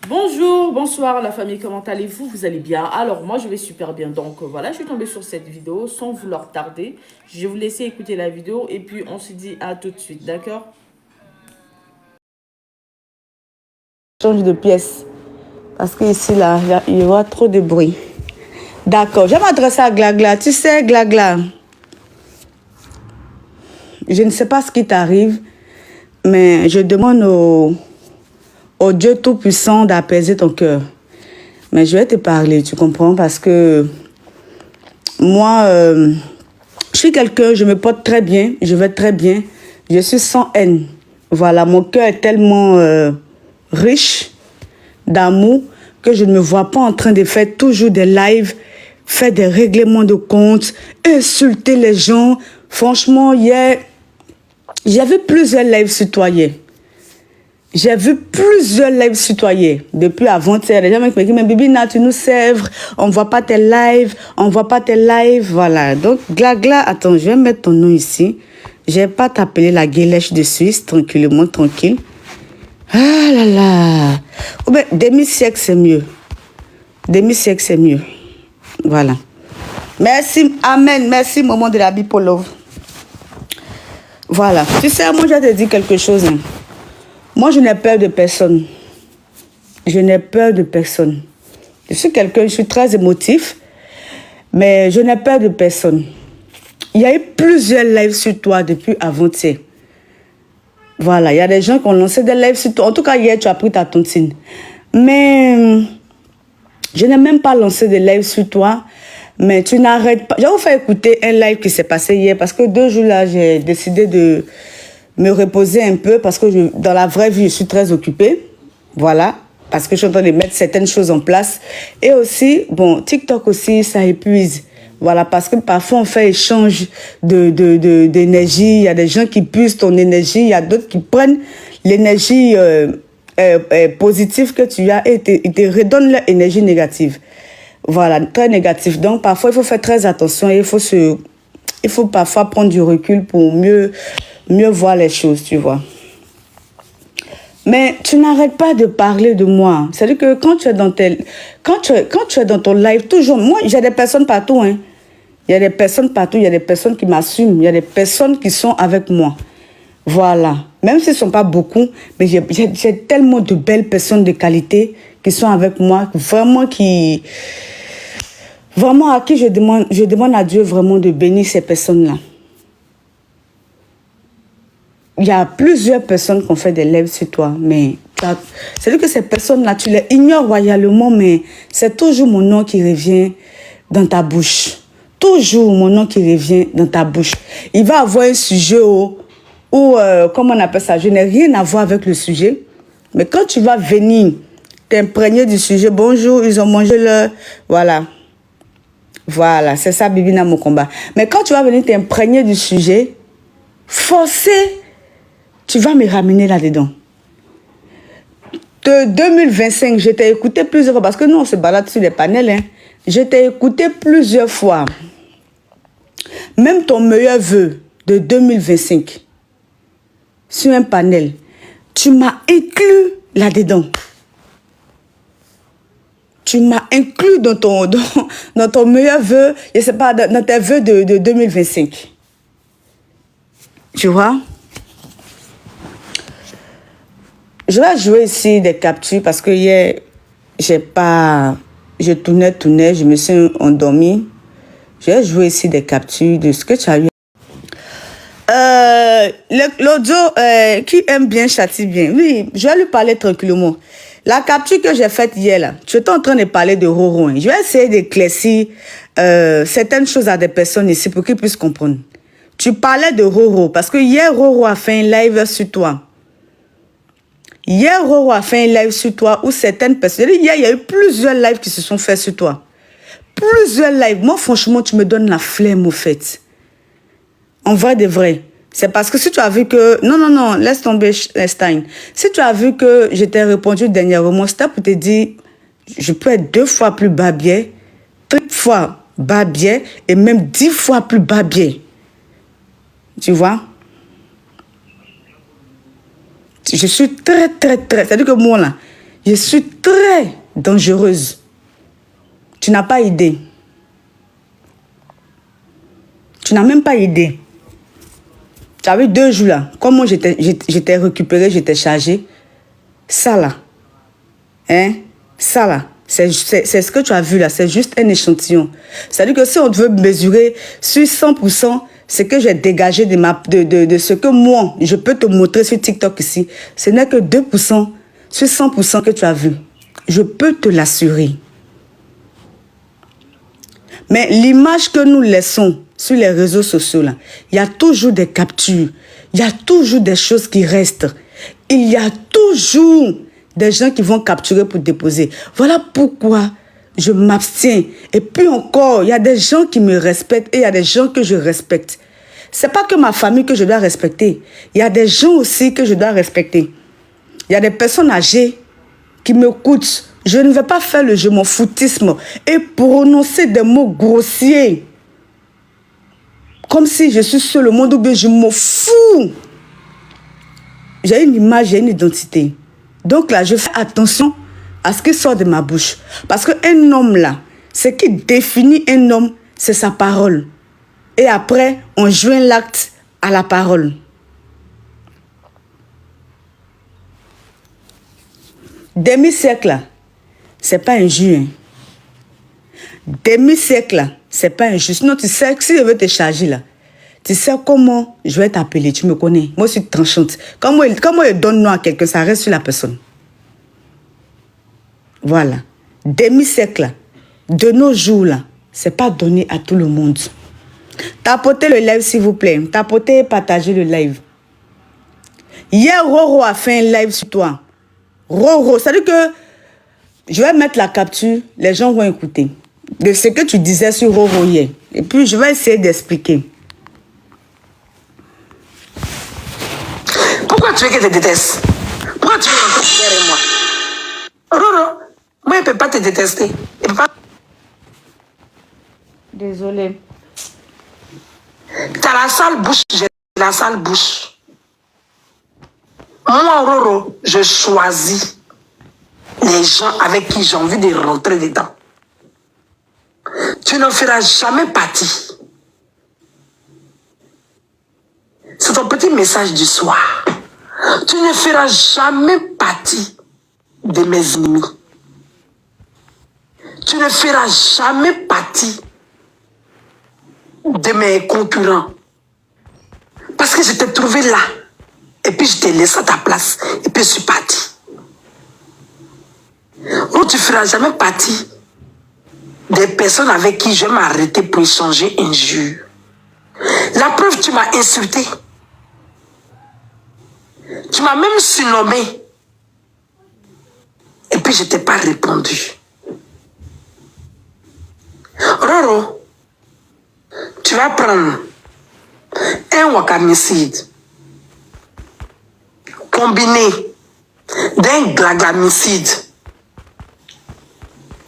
Bonjour, bonsoir la famille, comment allez-vous? Vous allez bien? Alors moi je vais super bien, donc voilà, je suis tombée sur cette vidéo sans vouloir tarder. Je vais vous laisser écouter la vidéo et puis on se dit à tout de suite, d'accord? Change de pièce. Parce que ici, là, il y aura trop de bruit. D'accord, je vais m'adresser à Glagla. Tu sais, Glagla, je ne sais pas ce qui t'arrive, mais je demande au Dieu Tout-Puissant d'apaiser ton cœur. Mais je vais te parler, tu comprends? Parce que moi, je suis quelqu'un, je me porte très bien, je vais très bien. Je suis sans haine. Voilà, mon cœur est tellement riche d'amour que je ne me vois pas en train de faire toujours des lives, faire des règlements de compte, insulter les gens. Franchement, hier, j'avais plusieurs lives citoyens. J'ai vu plusieurs lives citoyens depuis avant-hier. Les gens me disent, mais Bibina, tu nous sèvres, on ne voit pas tes lives, on ne voit pas tes lives. Voilà. Donc, Glagla, attends, je vais mettre ton nom ici. Je ne vais pas t'appeler la guélèche de Suisse, tranquillement, tranquille. Ah là là. Oh ben, demi-siècle, c'est mieux. Demi-siècle, c'est mieux. Voilà. Merci, amen. Merci, maman de la Bipolove. Voilà. Tu sais, moi, je vais te dire quelque chose. Hein. Moi, je n'ai peur de personne. Je n'ai peur de personne. Je suis quelqu'un, je suis très émotif, mais je n'ai peur de personne. Il y a eu plusieurs lives sur toi depuis avant-hier. Voilà, il y a des gens qui ont lancé des lives sur toi. En tout cas, hier, tu as pris ta tontine. Mais je n'ai même pas lancé de live sur toi. Mais tu n'arrêtes pas. Je vais vous faire écouter un live qui s'est passé hier. Parce que 2 jours là, j'ai décidé de me reposer un peu. Parce que dans la vraie vie, je suis très occupée. Voilà. Parce que je suis en train de mettre certaines choses en place. Et aussi, bon, TikTok aussi, ça épuise. Voilà, parce que parfois on fait échange d'énergie. Il y a des gens qui puissent ton énergie. Il y a d'autres qui prennent l'énergie positive que tu as et ils te redonnent leur énergie négative. Voilà, très négatif. Donc parfois il faut faire très attention et il faut parfois prendre du recul pour mieux voir les choses, tu vois. Mais tu n'arrêtes pas de parler de moi. C'est-à-dire que quand tu es dans ton live, toujours, moi, j'ai des personnes partout. Hein. Il y a des personnes partout, il y a des personnes qui m'assument, il y a des personnes qui sont avec moi. Voilà. Même s'ils ne sont pas beaucoup, mais j'ai tellement de belles personnes de qualité qui sont avec moi, vraiment à qui je demande à Dieu vraiment de bénir ces personnes-là. Il y a plusieurs personnes qui ont fait des lives sur toi, mais c'est-à-dire que ces personnes-là, tu les ignores royalement, mais c'est toujours mon nom qui revient dans ta bouche. Toujours mon nom qui revient dans ta bouche. Il va avoir un sujet où comment on appelle ça, je n'ai rien à voir avec le sujet, mais quand tu vas venir t'imprégner du sujet, bonjour, ils ont mangé leur... Voilà. Voilà, c'est ça, Bibina, mon combat. Mais quand tu vas venir t'imprégner du sujet, forcé, tu vas me ramener là-dedans. De 2025, je t'ai écouté plusieurs fois, parce que nous, on se balade sur les panels. Hein. Je t'ai écouté plusieurs fois. Même ton meilleur vœu de 2025, sur un panel, tu m'as inclus là-dedans. Tu m'as inclus dans ton meilleur vœu, je ne sais pas, dans tes vœux de 2025. Tu vois? Je vais jouer ici des captures parce que hier, je tournais, je me suis endormie. Je vais jouer ici des captures de ce que tu as eu. L'audio qui aime bien châtie bien. Oui, je vais lui parler tranquillement. La capture que j'ai faite hier, là, tu étais en train de parler de Roro. Hein. Je vais essayer d'éclaircir certaines choses à des personnes ici pour qu'ils puissent comprendre. Tu parlais de Roro parce que hier, Roro a fait un live sur toi. Hier, Roro a fait un live sur toi où certaines personnes... Hier, il y a eu plusieurs lives qui se sont faits sur toi. Plusieurs lives. Moi, franchement, tu me donnes la flemme, au fait. En vrai de vrai. C'est parce que si tu as vu que... Non, laisse tomber Stein. Si tu as vu que je t'ai répondu dernièrement, c'était pour te dire, je peux être 2 fois plus babier, 3 fois babier et même 10 fois plus babier. Tu vois? Je suis très, très, très... C'est-à-dire que moi, là, je suis très dangereuse. Tu n'as pas idée. Tu n'as même pas idée. Tu as vu 2 jours, là. Comment j'étais récupérée, j'étais chargée. Ça, là. Hein? Ça, là. C'est ce que tu as vu, là. C'est juste un échantillon. C'est-à-dire que si on veut mesurer sur 100%, ce que j'ai dégagé de ce que moi, je peux te montrer sur TikTok ici, ce n'est que 2% sur 100% que tu as vu. Je peux te l'assurer. Mais l'image que nous laissons sur les réseaux sociaux, là, il y a toujours des captures. Il y a toujours des choses qui restent. Il y a toujours des gens qui vont capturer pour déposer. Voilà pourquoi je m'abstiens. Et puis encore, il y a des gens qui me respectent et il y a des gens que je respecte. Ce n'est pas que ma famille que je dois respecter. Il y a des gens aussi que je dois respecter. Il y a des personnes âgées qui m'écoutent. Je ne vais pas faire le jeu, mon foutisme et prononcer des mots grossiers. Comme si je suis sur le monde ou bien je m'en fous. J'ai une image, j'ai une identité. Donc là, je fais attention à ce qui sort de ma bouche. Parce qu'un homme là, ce qui définit un homme, c'est sa parole. Et après, on joint l'acte à la parole. Demi-siècle, c'est pas injuste. Hein. Demi-siècle, c'est pas injuste. Sinon, tu sais que si je veux te charger là, tu sais comment je vais t'appeler. Tu me connais. Moi, je suis tranchante. Comment il donne nom à quelqu'un, ça reste sur la personne. Voilà. Demi-siècle, de nos jours là, c'est pas donné à tout le monde. Tapotez le live, s'il vous plaît. Tapotez et partagez le live. Hier, Roro a fait un live sur toi. Roro, c'est-à-dire que je vais mettre la capture, les gens vont écouter. De ce que tu disais sur Roro hier. Et puis, je vais essayer d'expliquer. Pourquoi tu veux que je te déteste? Pourquoi tu veux rentrer derrière moi? Roro, moi, je ne peux pas te détester. Je peux pas... Désolée. Tu as la sale bouche, j'ai la sale bouche. Moi, Roro, je choisis les gens avec qui j'ai envie de rentrer dedans. Tu ne feras jamais partie. C'est ton petit message du soir. Tu ne feras jamais partie de mes ennemis. Tu ne feras jamais partie de mes concurrents. Parce que je t'ai trouvé là. Et puis je t'ai laissé à ta place. Et puis je suis parti. Ou tu ne feras jamais partie des personnes avec qui je vais m'arrêter pour échanger injures. La preuve, tu m'as insulté. Tu m'as même surnommé. Et puis je ne t'ai pas répondu. Roro, tu vas prendre un wakamicide combiné d'un glagamicide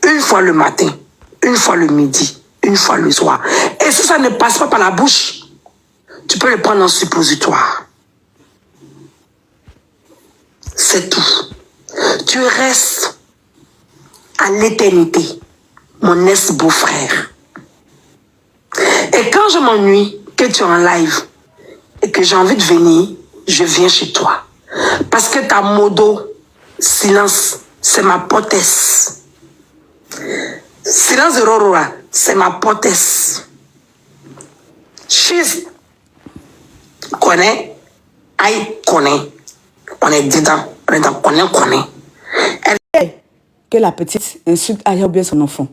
une fois le matin, une fois le midi, une fois le soir. Et si ça ne passe pas par la bouche, tu peux le prendre en suppositoire. C'est tout. Tu restes à l'éternité, mon ex-beau-frère. Et quand je m'ennuie, que tu es en live et que j'ai envie de venir, je viens chez toi. Parce que ta modo, silence, c'est ma potesse. Silence de Rorora, c'est ma potesse. She's connaît, I connaît. On est dedans, on est dans connaît. Que la petite insulte aille bien son enfant.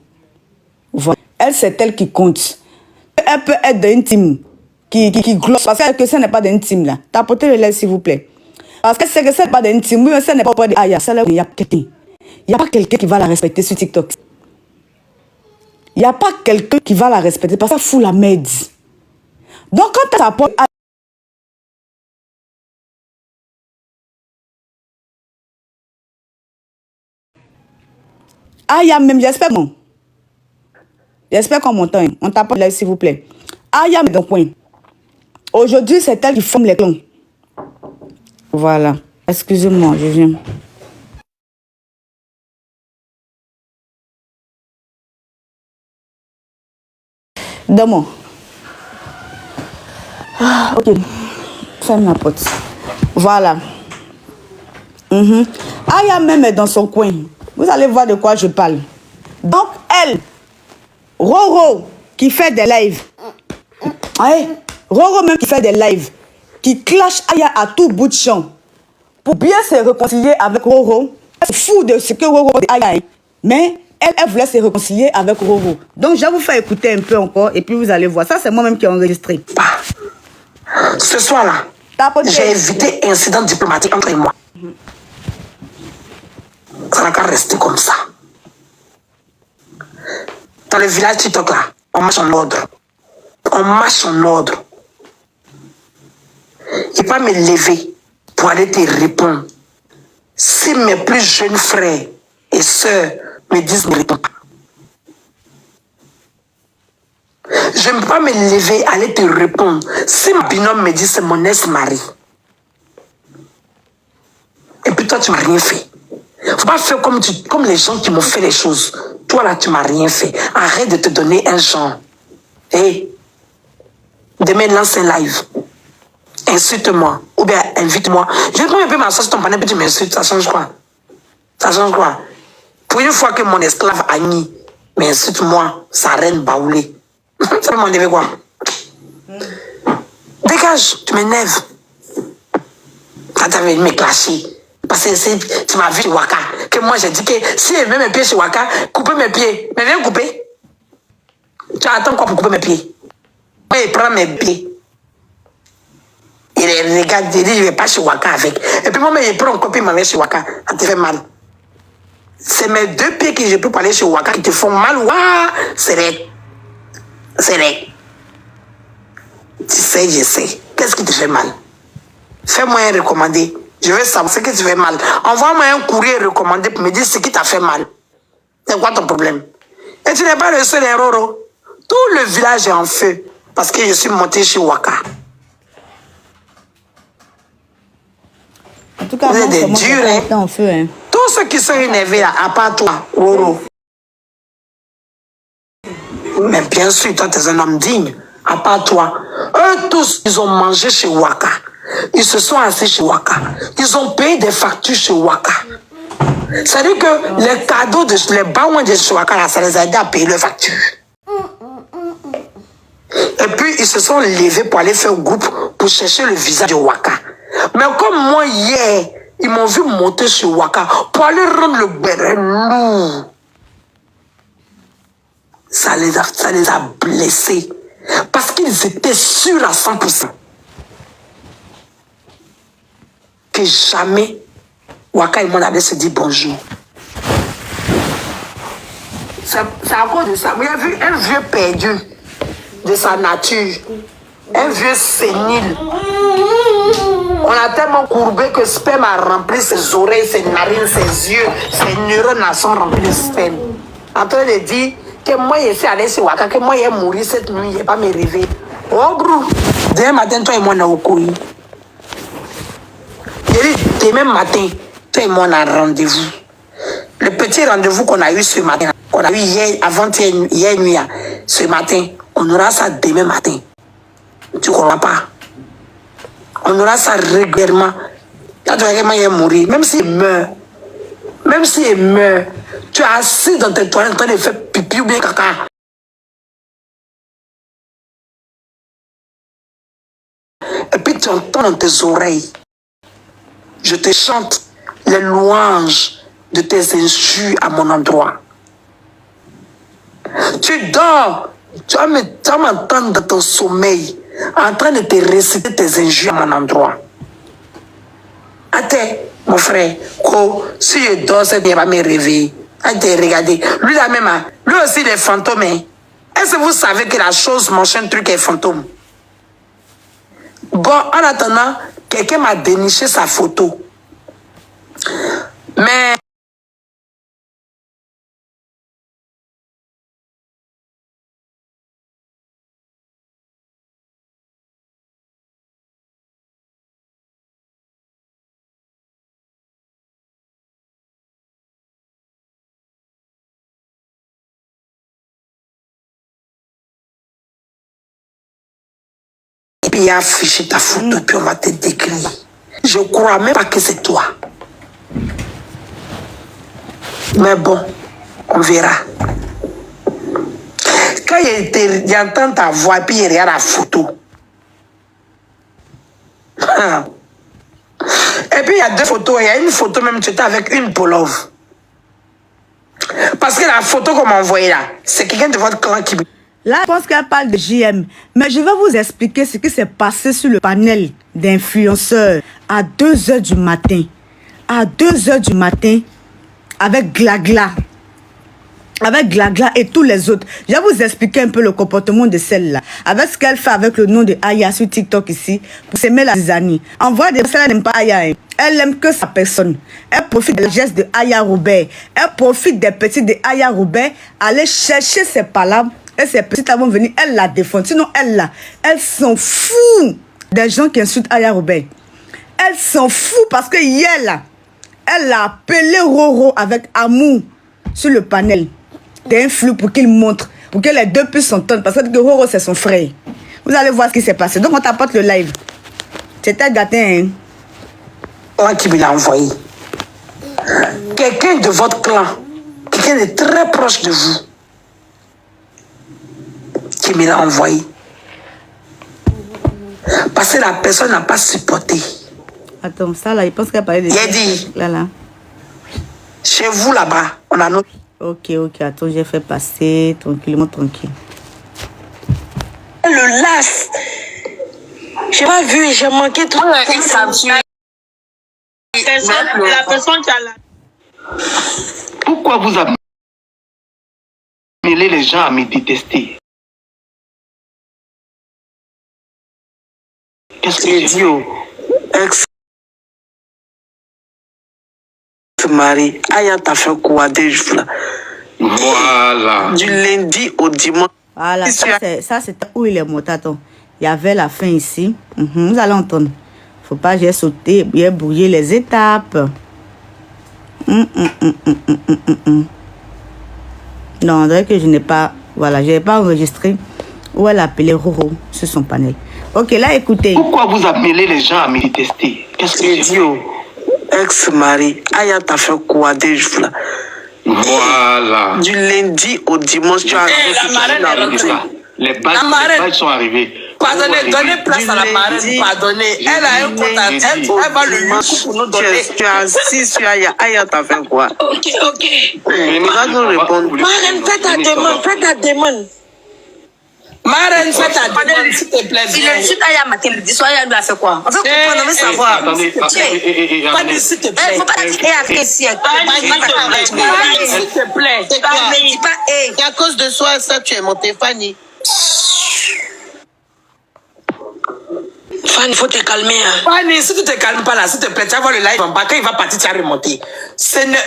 Voilà. Elle, c'est elle qui compte. Elle peut être d'une team qui glosse. Parce que ça n'est pas d'une team là. Tapotez le lait, s'il vous plaît. Parce que c'est que ça n'est pas d'une team. Oui, mais ça n'est pas pour dire, ah, il y a quelqu'un. Il n'y a pas quelqu'un qui va la respecter sur TikTok. Il n'y a pas quelqu'un qui va la respecter parce que ça fout la merde. Donc, quand tu apportes ah, il y a même, j'espère bon. J'espère qu'on m'entend. On t'apporte là, s'il vous plaît. Ah, il y a point. Aujourd'hui, c'est elle qui forme les clons. Voilà. Excusez-moi, je viens. Damo. Ah, ok. Ferme la porte. Voilà. Aya même est dans son coin. Vous allez voir de quoi je parle. Donc, elle, Roro, qui fait des lives. Ouais. Roro même qui fait des lives. Qui clash Aya à tout bout de champ. Pour bien se réconcilier avec Roro. Elle se fout de ce que Roro dit Aya. Mais elle voulait se réconcilier avec Roro. Donc, je vais vous faire écouter un peu encore. Et puis, vous allez voir. Ça, c'est moi-même qui ai enregistré. Ce soir-là, j'ai évité incident diplomatique entre moi. Ça n'a qu'à rester comme ça. Dans le village TikTok là, on marche en ordre. On marche en ordre. Il ne pas me lever pour aller te répondre. Si mes plus jeunes frères et sœurs me disent ne réponds pas. Je ne peux pas me lever, aller te répondre. Si mon binôme me dit c'est mon ex-mari. Et puis toi, tu ne m'as rien fait. Faut pas faire comme les gens qui m'ont fait les choses. Toi là, tu m'as rien fait. Arrête de te donner un genre. Hé, demain lance un live. Insulte-moi. Ou bien invite-moi. Je vais prendre un peu ma sauce, ton panais, puis tu m'insultes. Ça change quoi? Ça change quoi? Pour une fois que mon esclave Annie m'insulte-moi, sa reine baoulée. Ça va m'enlever quoi? Dégage, tu m'énerves. Quand tu avais me clasher. Parce que si tu m'as vu chez Waka, que moi j'ai dit que si elle met mes pieds chez Waka, couper mes pieds. Mais viens couper. Tu attends quoi pour couper mes pieds? Moi, il prend mes pieds. Il regarde, il dit, je ne vais pas chez Waka avec. Et puis moi, il prend encore, puis il m'enlève chez Waka. Ça te fait mal. C'est mes deux pieds que je peux parler chez Waka qui te font mal. Ouah, c'est vrai. C'est vrai. Tu sais, je sais. Qu'est-ce qui te fait mal? Fais-moi un recommandé. Je veux savoir ce qui te fait mal. Envoie-moi un courrier recommandé pour me dire ce qui t'a fait mal. C'est quoi ton problème? Et tu n'es pas le seul Roro. Tout le village est en feu parce que je suis monté chez Waka. En tout cas, vous êtes des durs, hein? En feu, hein. Tous ceux qui sont énervés là, à part toi, Roro. Mais bien sûr, toi, tu es un homme digne. À part toi. Eux tous, ils ont mangé chez Waka. Ils se sont assis chez Waka. Ils ont payé des factures chez Waka. C'est-à-dire que les cadeaux, les baouins de chez Waka, là, ça les a aidés à payer leurs factures. Et puis, ils se sont levés pour aller faire groupe pour chercher le visage de Waka. Mais comme moi, hier, ils m'ont vu monter chez Waka pour aller rendre le béret lourd. Ça les a blessés. Parce qu'ils étaient sûrs à 100% que jamais Waka et moi allaient se dire bonjour. C'est à cause de ça. Mais il y a vu un vieux perdu de sa nature. Un vieux sénile. On a tellement courbé que sperme a rempli ses oreilles, ses narines, ses yeux, ses neurones sont remplis de sperme. En train de dire que moi, je suis allé sur Waka, que moi, j'ai mouru cette nuit, je n'ai pas me réveiller. Oh, brou. Demain matin, toi et moi, on a au couille. Demain matin, toi et moi, on a un rendez-vous. Le petit rendez-vous qu'on a eu ce matin, qu'on a eu hier, hier nuit, ce matin, on aura ça demain matin. Tu ne comprends pas? On aura ça régulièrement. Quand tu vois comment il est mourir, même s'il meurt, tu es assis dans tes toilettes en train de faire pipi ou bien caca. Et puis tu entends dans tes oreilles, je te chante les louanges de tes injures à mon endroit. Tu dors, tu vas m'entendre dans ton sommeil en train de te réciter tes injures à mon endroit. Attends, mon frère, si je dors, c'est bien, va me réveiller. Attends, regardez. Lui là même, lui aussi il est fantôme. Est-ce que vous savez que la chose mange un truc est fantôme? Bon, en attendant, quelqu'un m'a déniché sa photo. Mais puis afficher ta photo, puis on va te décrire. Je crois même pas que c'est toi. Mais bon, on verra. Quand j'entends ta voix, puis il regarde la photo. Et puis il y a deux photos. Il y a une photo même, tu étais avec une Polov. Parce que la photo qu'on m'a envoyée là, c'est quelqu'un de votre clan qui... Là, je pense qu'elle parle de JM. Mais je vais vous expliquer ce qui s'est passé sur le panel d'influenceurs à 2 h du matin. À 2 h du matin, avec Glagla. Avec Glagla et tous les autres. Je vais vous expliquer un peu le comportement de celle-là. Avec ce qu'elle fait avec le nom de Aya sur TikTok ici. Pour s'aimer la zizanie. En vrai, celle-là n'aime pas Aya. Hein. Elle n'aime que sa personne. Elle profite de la geste de Aya Robert. Elle profite des petits de Aya Robert. Aller chercher ses palabres. Et ces petits vont venir. Elle la défend. Sinon, elle s'en fout des gens qui insultent Aya Robert. Elle s'en fout parce que hier, là, elle a appelé Roro avec amour sur le panel d'influx pour qu'il montre, pour que les deux puissent s'entendre. Parce que Roro, c'est son frère. Vous allez voir ce qui s'est passé. Donc, on t'apporte le live. C'était gâté, hein? Moi qui me l'a envoyé. Quelqu'un de votre clan, quelqu'un de très proche de vous, qui me l'a envoyé. Parce que la personne n'a pas supporté. Attends, ça là, il pense qu'elle parlait de... Il a dit, là. chez vous là-bas, on a notre... Ok, attends, j'ai fait passer tranquillement, tranquille. Le las. J'ai pas vu et j'ai manqué tout. La personne qui a la... Pourquoi vous amenez les gens à me détester? Qu'est-ce que j'ai dit au ex-mari? Aya t'a fait quoi des jours là? Voilà. Du lundi au dimanche. Voilà, ça c'est où il est monté. Attends, il y avait la fin ici. Vous allez entendre. Faut pas j'ai sauté, j'ai brouillé les étapes. Non, on dirait que je n'ai pas... Voilà, je n'ai pas enregistré où elle a appelé Roro sur son panel. Ok, là, écoutez. Pourquoi vous appelez les gens à me détester? Qu'est-ce que j'ai dit au ex-mari? Aya t'a fait quoi des jours là? Voilà. Du lundi au dimanche, tu as les badges sont arrivés. Pardonnez, donnez place à la marraine, pardonnez. Elle a un compte à elle va le lui pour nous donner. Tu as assis sur Aya. Aya t'a fait quoi? Ok. Il va nous répondre. Marraine, fais ta demande. Marraine, fais ta demande, s'il te plaît. Il insulte Aya matin, le dit, soit Aya lui a fait quoi? On veut comprendre, on veut savoir. Attendez. Pas de s'il te plaît. Il ne faut pas dire Aya fait ici. S'il te plaît. Dis pas Et à cause de soi, ça, tu es montée, Fanny. Fanny, il faut te calmer. Hein. Fanny, si tu te calmes pas là, s'il te plaît, tu vas voir le live en bas. Quand il va partir, tu vas remonter.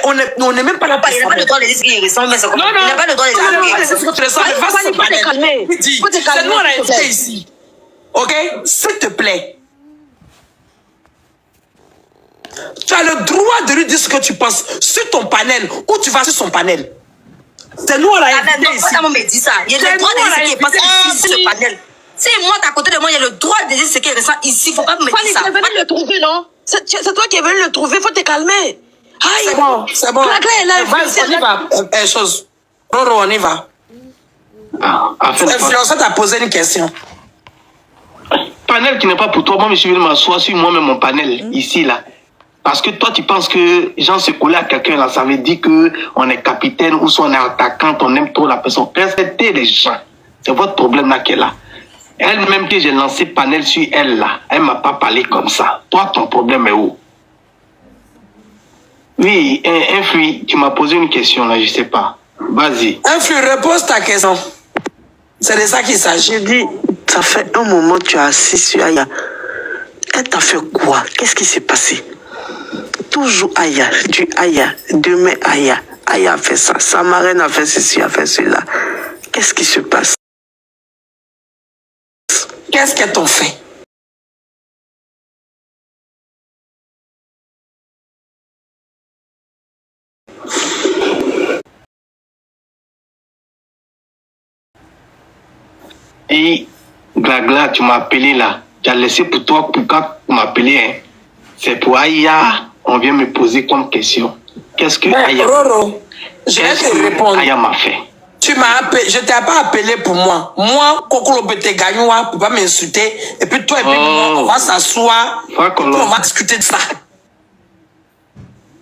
On n'est même pas là pour ça. Il n'a pas le droit de dire ce qu'il ressent, mais c'est comme non. Il n'a pas le droit de dire ce que tu ressens. Fanny, il faut te calmer. C'est nous, on a invité ici. Ok? S'il te plaît. Tu as le droit de lui dire ce que tu penses sur ton panel ou tu vas sur son panel. C'est nous, on l'a invité ici. Non, mais dis ça. Il y a le droit de dire ce qu'il pense ici sur le panel. Si moi, à côté de moi, il y a le droit de dire ce qu'il ressent ici. Il ne faut pas me dire ça. Tu es venu le trouver, non? C'est toi qui es venu le trouver. Il faut te calmer. C'est bon. On y va. Chose. Roro, on y va. L'influenceur t'a posé une question. Panel qui n'est pas pour toi. Moi, je suis venu m'asseoir sur moi-même mon panel, ici, là. Parce que toi, tu penses que Jean se coller à quelqu'un, là, ça veut dire qu'on est capitaine ou soit on est attaquant, on aime trop la personne. Respectez les gens. C'est votre problème là qu'elle a. Elle-même que j'ai lancé panel sur elle là, elle m'a pas parlé comme ça. Toi, ton problème est où? Oui, Influx, tu m'as posé une question là, je sais pas. Vas-y. Influx, repose ta question. C'est de ça qu'il s'agit. Je dis, ça fait un moment que tu as assis sur Aya. Elle t'a fait quoi? Qu'est-ce qui s'est passé? Toujours Aya, du Aya, demain Aya. Aya a fait ça, sa marraine a fait ceci, a fait cela. Qu'est-ce qui se passe? Qu'est-ce qu'elles t'ont fait? Et Glagla, tu m'as appelé là. Tu as laissé pour toi, pour quand m'appeler, hein. C'est pour Aya, on vient me poser comme question. Qu'est-ce que Aya... Roro, je vais te répondre. Aya m'a fait. Tu m'as appelé, je t'ai pas appelé pour moi. Moi, Kokolo Bete Gagnoua, pour pas m'insulter. Et puis toi et puis moi, on va s'asseoir. Et puis on va discuter de ça.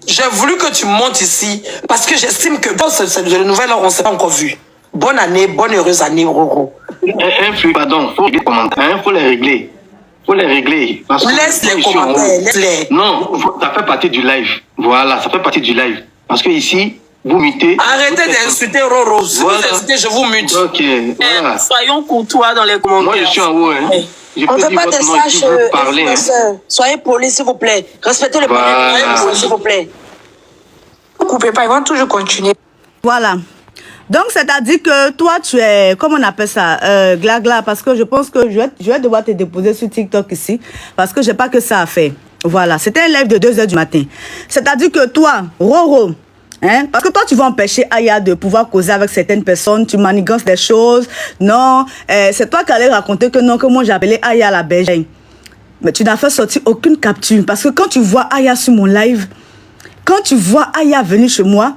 J'ai voulu que tu montes ici parce que j'estime que dans cette nouvelle, on ne s'est pas encore vu. Bonne année, bonne heureuse année, Roro. Pardon, faut régler les commentaires, faut les régler. Faut les régler. Parce que laisse les commentaires, laisse-les. Non, ça fait partie du live. Voilà, ça fait partie du live. Parce que ici, vous mutez. Arrêtez d'insulter Roro. Si vous insultez, je vous mute. Ok, voilà. Soyons courtois dans les commentaires. Moi, je suis en haut, hein. On ne veut pas de sages, soyez polis, s'il vous plaît. Respectez le panel, s'il vous plaît. Ne coupez pas, ils vont toujours continuer. Voilà. Donc, c'est-à-dire que toi, tu es, comment on appelle ça, gla-gla, parce que je pense que je vais devoir te déposer sur TikTok ici, parce que j'ai pas que ça à faire. Voilà, c'était un live de 2h du matin. C'est-à-dire que toi, Roro, hein, parce que toi, tu vas empêcher Aya de pouvoir causer avec certaines personnes, tu manigances des choses. Non, c'est toi qui allais raconter que non, que moi j'ai appelé Aya la bergère. Mais tu n'as fait sortir aucune capture, parce que quand tu vois Aya sur mon live, quand tu vois Aya venir chez moi,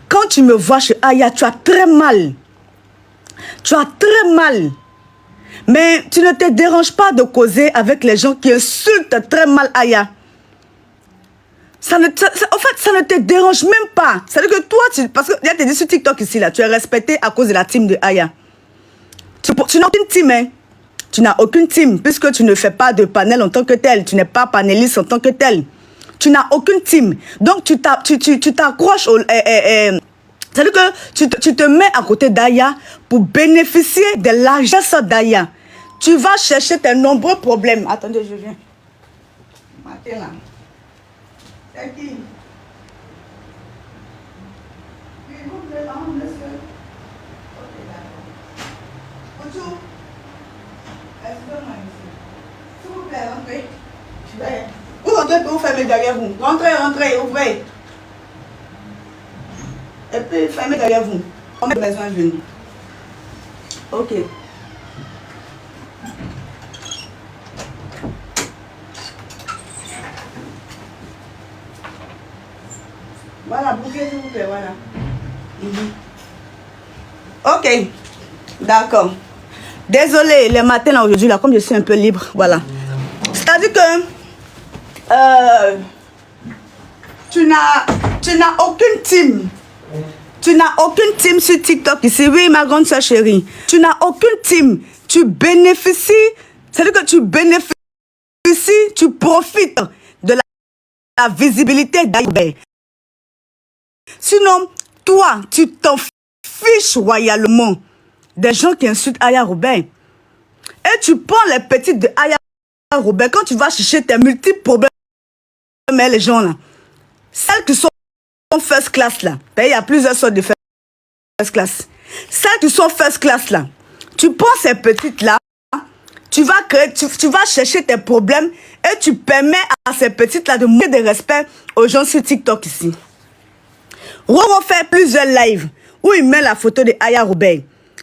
quand tu me vois chez Aya, tu as très mal. Tu as très mal. Mais tu ne te déranges pas de causer avec les gens qui insultent très mal Aya. En fait, ça ne te dérange même pas. C'est-à-dire que toi, parce que il y a te dit sur TikTok ici, là, tu es respecté à cause de la team de Aya. Tu n'as aucune team, hein. Tu n'as aucune team, puisque tu ne fais pas de panel en tant que tel. Tu n'es pas panéliste en tant que tel. Tu n'as aucune team. Donc, tu t'accroches au... c'est-à-dire que tu te mets à côté d'Aya pour bénéficier de l'argent d'Aya. Tu vas chercher tes nombreux problèmes. Attendez, je viens. Matin, là. C'est qui? Bonjour. S'il vous plaît, rentrez. Vous rentrez pour vous fermer derrière vous. Rentrez, rentrez, ouvrez. Et puis fermez derrière vous. On met besoin de venir. Ok. Voilà, bouquet s'il vous plaît, voilà. Ok. D'accord. Désolé, le matin là aujourd'hui, là, comme je suis un peu libre, voilà. C'est-à-dire que tu n'as aucune team. Tu n'as aucune team sur TikTok ici. Oui, ma grande soeur chérie. Tu n'as aucune team. Tu bénéficies. C'est-à-dire que tu bénéficies, tu profites de la visibilité d'Aya. Sinon, toi, tu t'en fiches royalement des gens qui insultent Aya Robert. Et tu prends les petites de Aya Robert quand tu vas chercher tes multiples problèmes. Mais les gens là, celles qui sont first class là, il y a plusieurs sortes de first class. Celles qui sont first class là, tu prends ces petites là, tu vas chercher tes problèmes et tu permets à ces petites là de manquer de respect aux gens sur TikTok ici. Roro fait plusieurs lives où il met la photo de Aya Robert.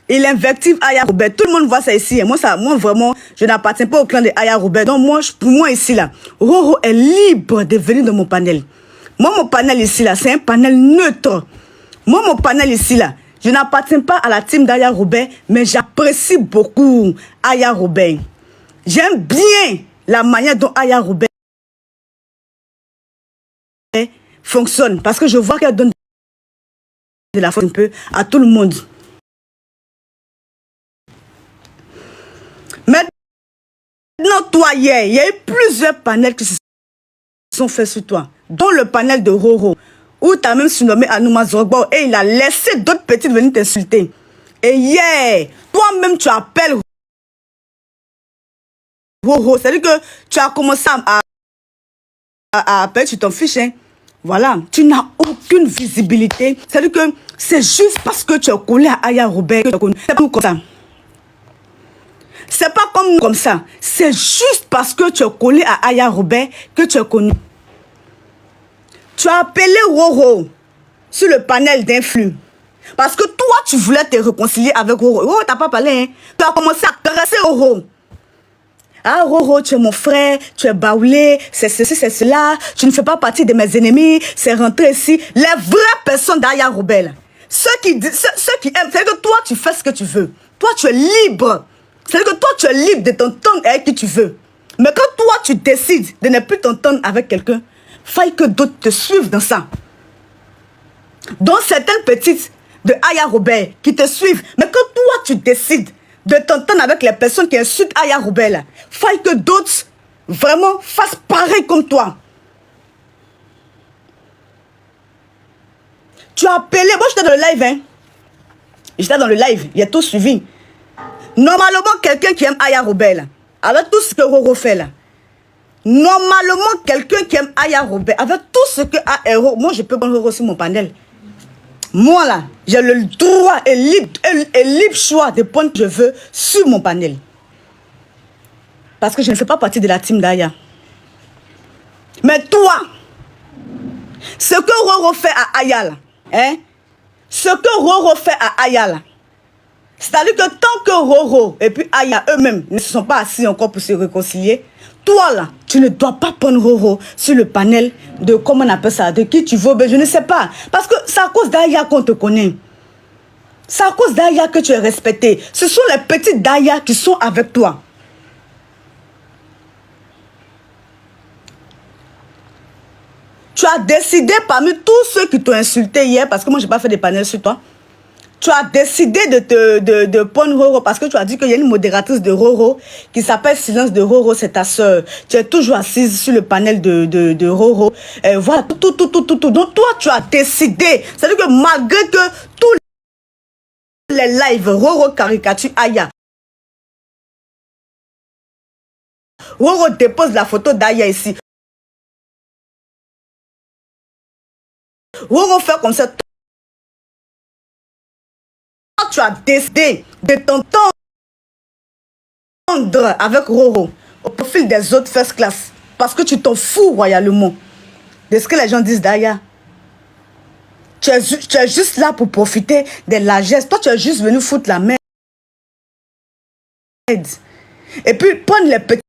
Il invective Aya Robert. Tout le monde voit ça ici. Et moi vraiment, je n'appartiens pas au clan de Aya Robert. Donc pour moi ici là, Roro est libre de venir dans mon panel. Moi, mon panel ici là, c'est un panel neutre. Moi, mon panel ici là, je n'appartiens pas à la team d'Aya Robert, mais j'apprécie beaucoup Aya Robert. J'aime bien la manière dont Aya Robert fonctionne. Parce que je vois qu'elle donne de la force un peu à tout le monde. Maintenant, toi, hier, il y a eu plusieurs panels qui se sont faits sur toi, dont le panel de Roro, où tu as même surnommé Anouma Zorbo et il a laissé d'autres petites venir t'insulter. Et hier, toi-même, tu appelles Roro. C'est-à-dire que tu as commencé à appeler, tu t'en fiches, hein. Voilà, tu n'as aucune visibilité. C'est-à-dire que c'est juste parce que tu as collé à Aya Robert que tu as connu. C'est pas comme ça. C'est pas comme ça. C'est juste parce que tu as collé à Aya Robert que tu as connu. Tu as appelé Roro sur le panel d'influx. Parce que toi, tu voulais te réconcilier avec Roro. Roro, t'as pas parlé, hein. Tu as commencé à caresser Roro. Ah, Roro, tu es mon frère, tu es baoulé, c'est ceci, c'est cela, tu ne fais pas partie de mes ennemis, c'est rentré ici. Les vraies personnes d'Aya Rebelle, ceux qui aiment, c'est que toi, tu fais ce que tu veux. Toi, tu es libre. C'est-à-dire que toi, tu es libre de t'entendre avec qui tu veux. Mais quand toi, tu décides de ne plus t'entendre avec quelqu'un, faille que d'autres te suivent dans ça. Donc, certaines petites de Aya Robert qui te suivent. Mais quand toi, tu décides de t'entendre avec les personnes qui insultent Aya Robert, faille que d'autres vraiment fassent pareil comme toi. Tu as appelé, moi j'étais dans le live, hein. J'étais dans le live, il y a tout suivi. Normalement, quelqu'un qui aime Aya Robert, avec tout ce que Roro fait là, normalement, quelqu'un qui aime Aya Robert, avec tout ce que Roro, moi je peux prendre Roro sur mon panel. Moi là, j'ai le droit et libre choix de prendre que je veux sur mon panel. Parce que je ne fais pas partie de la team d'Aya. Mais toi, ce que Roro fait à Aya là, hein, ce que Roro fait à Aya là, c'est-à-dire que tant que Roro et puis Aya eux-mêmes ne se sont pas assis encore pour se réconcilier, toi là, tu ne dois pas prendre Roro sur le panel de, comment on appelle ça, de qui tu veux, ben je ne sais pas. Parce que c'est à cause d'Aya qu'on te connaît. C'est à cause d'Aya que tu es respecté. Ce sont les petites d'Aya qui sont avec toi. Tu as décidé parmi tous ceux qui t'ont insulté hier, parce que moi je n'ai pas fait des panels sur toi, tu as décidé de prendre Roro parce que tu as dit qu'il y a une modératrice de Roro qui s'appelle Silence de Roro, c'est ta soeur. Tu es toujours assise sur le panel de Roro. Voilà, tout. Donc toi, tu as décidé. C'est-à-dire que malgré que tous les lives, Roro caricature Aya. Roro dépose la photo d'Aya ici. Roro fait comme ça. Tu as décidé de t'entendre avec Roro au profil des autres first class parce que tu t'en fous royalement de ce que les gens disent d'Aya. Tu es juste là pour profiter des largesses. Toi, tu es juste venu foutre la merde. Et puis, prendre les petits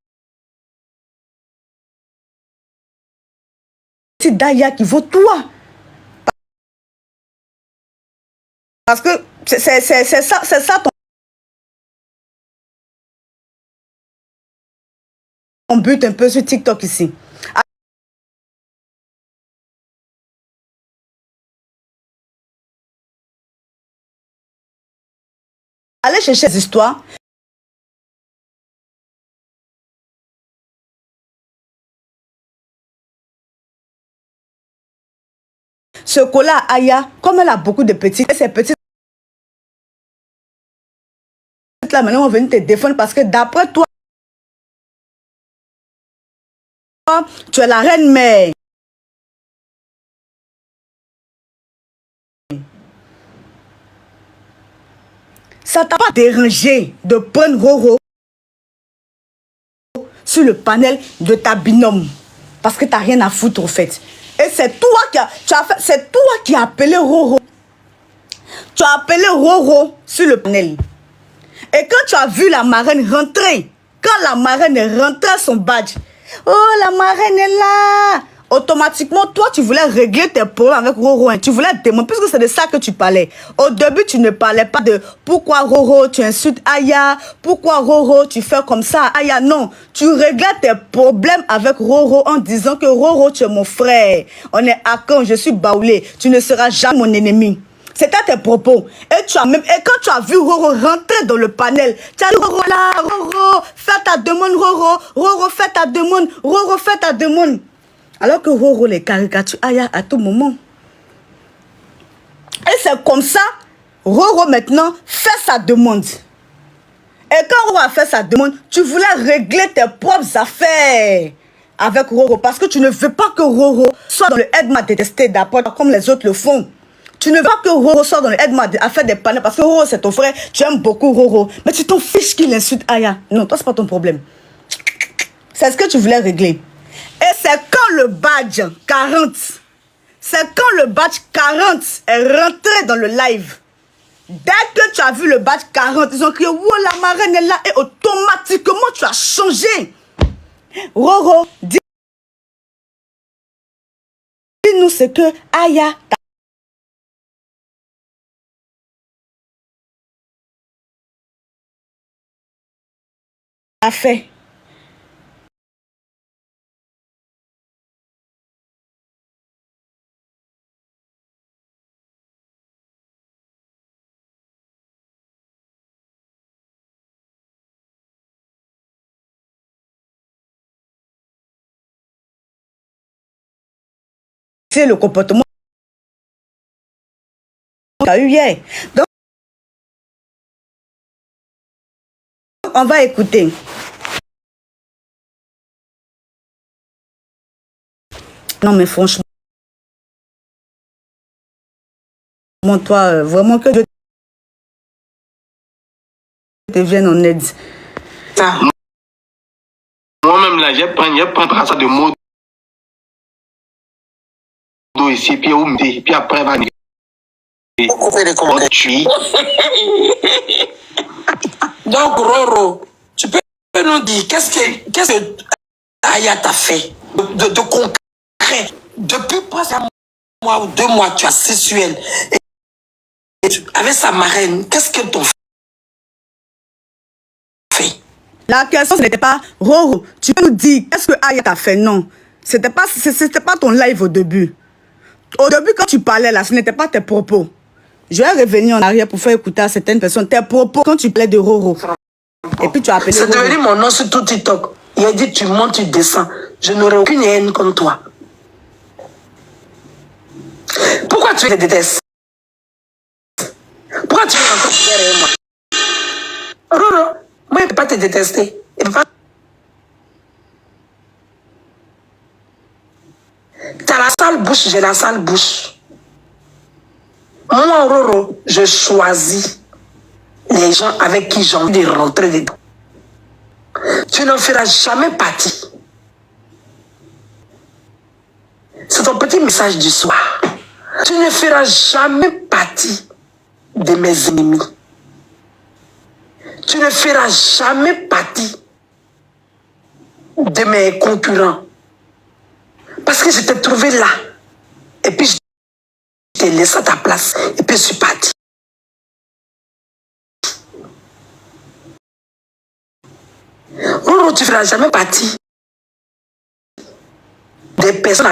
d'Aya qui vaut toi. Parce que c'est ça ton but un peu sur TikTok ici. Allez chercher des histoires. Ce cola Aya, comme elle a beaucoup de petites, et ces petites là maintenant vont venir te défendre parce que d'après toi, tu es la reine mère. Ça t'a pas dérangé de prendre Roro sur le panel de ta binôme parce que tu n'as rien à foutre au fait. Et c'est toi qui as appelé Roro. Tu as appelé Roro sur le panel. Et quand tu as vu la marraine rentrer, quand la marraine est rentrée à son badge, oh la marraine est là, automatiquement toi tu voulais régler tes problèmes avec Roro, hein. Tu voulais demander, puisque c'est de ça que tu parlais. Au début tu ne parlais pas de pourquoi Roro tu insultes Aya, pourquoi Roro tu fais comme ça Aya, non. Tu réglais tes problèmes avec Roro en disant que Roro tu es mon frère, on est à quand, je suis baoulé, tu ne seras jamais mon ennemi. C'était tes propos. Et quand tu as vu Roro rentrer dans le panel, tu as dit Roro là, Roro, fais ta demande, Roro, Roro, fais ta demande, Roro, fais ta demande. Alors que Roro les caricatures Aya à tout moment. Et c'est comme ça, Roro maintenant fait sa demande. Et quand Roro a fait sa demande, tu voulais régler tes propres affaires avec Roro. Parce que tu ne veux pas que Roro soit dans le aide-moi détesté d'apport comme les autres le font. Tu ne veux pas que Roro sorte dans le aide-moi à faire des panneaux parce que Roro c'est ton frère, tu aimes beaucoup Roro. Mais tu t'en fiches qu'il insulte Aya. Non, toi c'est pas ton problème. C'est ce que tu voulais régler. Et c'est quand le badge 40, c'est quand le badge 40 est rentré dans le live Dès que tu as vu le badge 40, ils ont crié, wow, la marraine est là, et automatiquement, tu as changé. Roro, dis-nous ce que Aya t'a fait. C'est le comportement qu'il y a eu hier. Donc, on va écouter. Non, mais franchement, toi, vraiment que Dieu te vienne en aide. Moi-même, là, j'ai pris ça de mots ici, puis après, va Donc, Roro, tu peux nous dire qu'est-ce que Aya t'a fait de concret? Depuis presque un mois ou 2 mois, tu as sexuel. Et avec sa marraine, qu'est-ce que t'ont fait? La question, ce n'était pas, Roro, tu peux nous dire qu'est-ce que Aya t'a fait? Non, c'était pas ton live au début. Au début, quand tu parlais là, ce n'était pas tes propos. Je vais revenir en arrière pour faire écouter à certaines personnes tes propos quand tu parlais de Roro. Et puis tu as appelé C'est Roro. devenu mon nom sur tout TikTok. Il a dit tu montes, tu descends. Je n'aurai aucune haine comme toi. Pourquoi tu te détestes? Pourquoi tu es encore derrière moi? Roro, moi je ne peux pas te détester. T'as la sale bouche, j'ai la sale bouche. Moi, Roro, je choisis les gens avec qui j'ai envie de rentrer dedans. Tu n'en feras jamais partie. C'est ton petit message du soir. Tu ne feras jamais partie de mes ennemis. Tu ne feras jamais partie de mes concurrents. Parce que je t'ai trouvé là. Et puis je t'ai laissé à ta place. Et puis je suis parti. Roro, tu ne feras jamais partie des personnes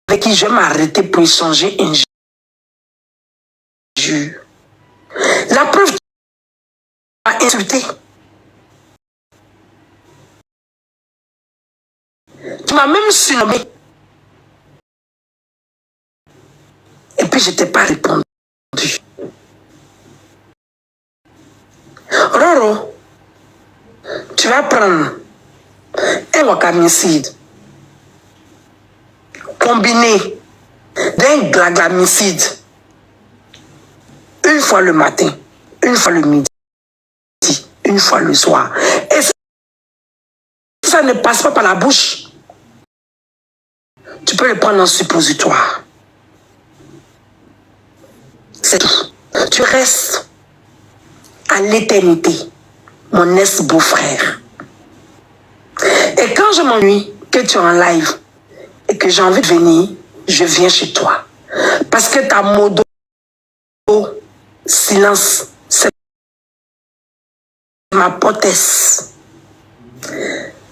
avec qui je vais m'arrêter pour échanger un jure. La preuve, tu m'as insulté. Tu m'as même surnommé. Et puis je ne t'ai pas répondu. Roro, tu vas prendre un wakamicide combiné d'un glaglamicide une fois le matin, une fois le midi, une fois le soir. Et si ça ne passe pas par la bouche, tu peux le prendre en suppositoire. C'est tout. Tu restes à l'éternité, mon ex-beau-frère. Et quand je m'ennuie, que tu es en live et que j'ai envie de venir, je viens chez toi. Parce que ta modo, silence, c'est ma potesse.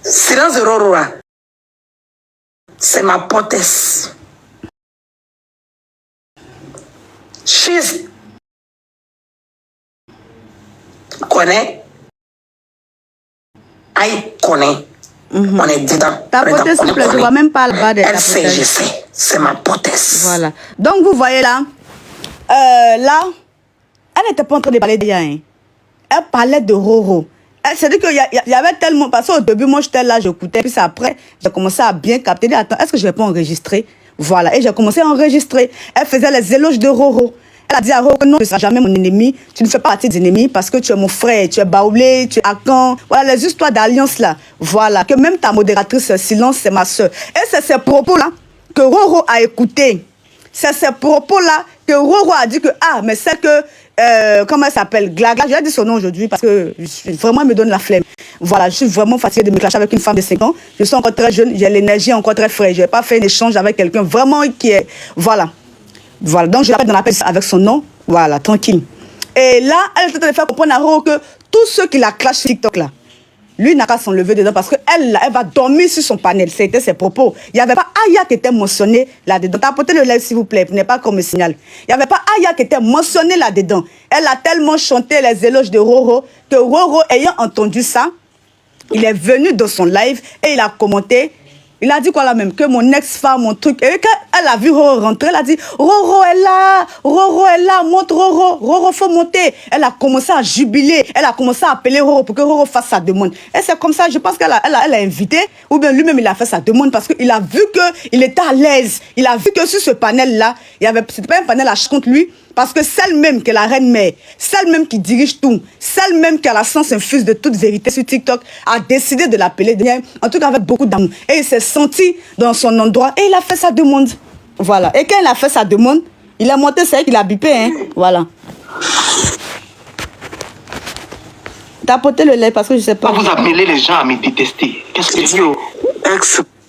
Silence de Rorora, c'est ma potesse. She's connaît. Aïe connaît. On est dedans. Ta potesse, s'il te plaît, je ne vois même pas le bas de ta Elle sait, potesse. je sais. C'est ma potesse. Voilà. Donc, vous voyez là, là, elle n'était pas en train de parler d'Aya. Hein. Elle parlait de Roro. C'est-à-dire qu'il y avait tellement... Parce qu'au début, moi, j'étais là, j'écoutais. Puis après, j'ai commencé à bien capter. Attends, est-ce que je ne vais pas enregistrer? Voilà. Et j'ai commencé à enregistrer. Elle faisait les éloges de Roro. Elle a dit à Roro, non, tu ne seras jamais mon ennemi. Tu ne fais pas partie des ennemis parce que tu es mon frère. Tu es Baoulé, tu es Akan. Voilà, les histoires d'alliance là. Voilà. Que même ta modératrice Silence, c'est ma soeur. Et c'est ces propos-là que Roro a écouté. C'est ces propos-là que Roro a dit que, ah, mais c'est que comment elle s'appelle, Glaga, j'ai dit son nom aujourd'hui parce que vraiment, elle me donne la flemme. Voilà, je suis vraiment fatiguée de me clasher avec une femme de 5 ans. Je suis encore très jeune, j'ai l'énergie encore très fraîche. Je n'ai pas fait un échange avec quelqu'un vraiment qui est... Voilà. Voilà, donc je l'appelle dans l'appel avec son nom. Voilà, tranquille. Et là, elle est en train de faire comprendre à Roro que tous ceux qui la clashent sur TikTok là, lui n'a qu'à s'enlever dedans parce qu'elle elle va dormir sur son panel. C'était ses propos. Il n'y avait pas Aya qui était mentionné là-dedans. Tapotez le live s'il vous plaît, vous n'êtes pas comme me signal. Il n'y avait pas Aya qui était mentionné là-dedans. Elle a tellement chanté les éloges de Roro que Roro, ayant entendu ça, il est venu dans son live et il a commenté. Il a dit quoi là même? Que mon ex-femme, mon truc. Et quand elle a vu Roro rentrer, elle a dit Roro est là, monte Roro, Roro faut monter. Elle a commencé à jubiler, elle a commencé à appeler Roro pour que Roro fasse sa demande. Et c'est comme ça, je pense qu'elle a invité, ou bien lui-même il a fait sa demande parce qu'il a vu qu'il était à l'aise. Il a vu que sur ce panel-là, c'était pas un panel à contre lui. Parce que celle même qui est la reine mère, celle même qui dirige tout, celle même qui a la science infuse de toute vérité sur TikTok, a décidé de l'appeler, en tout cas avec beaucoup d'amour. Et il s'est senti dans son endroit et il a fait sa demande. Voilà. Et quand il a fait sa demande, il a monté, c'est vrai qu'il a bipé. Hein. Voilà. Tapotez le lait parce que je sais pas. Vous appelez les gens à me détester. Qu'est-ce que c'est?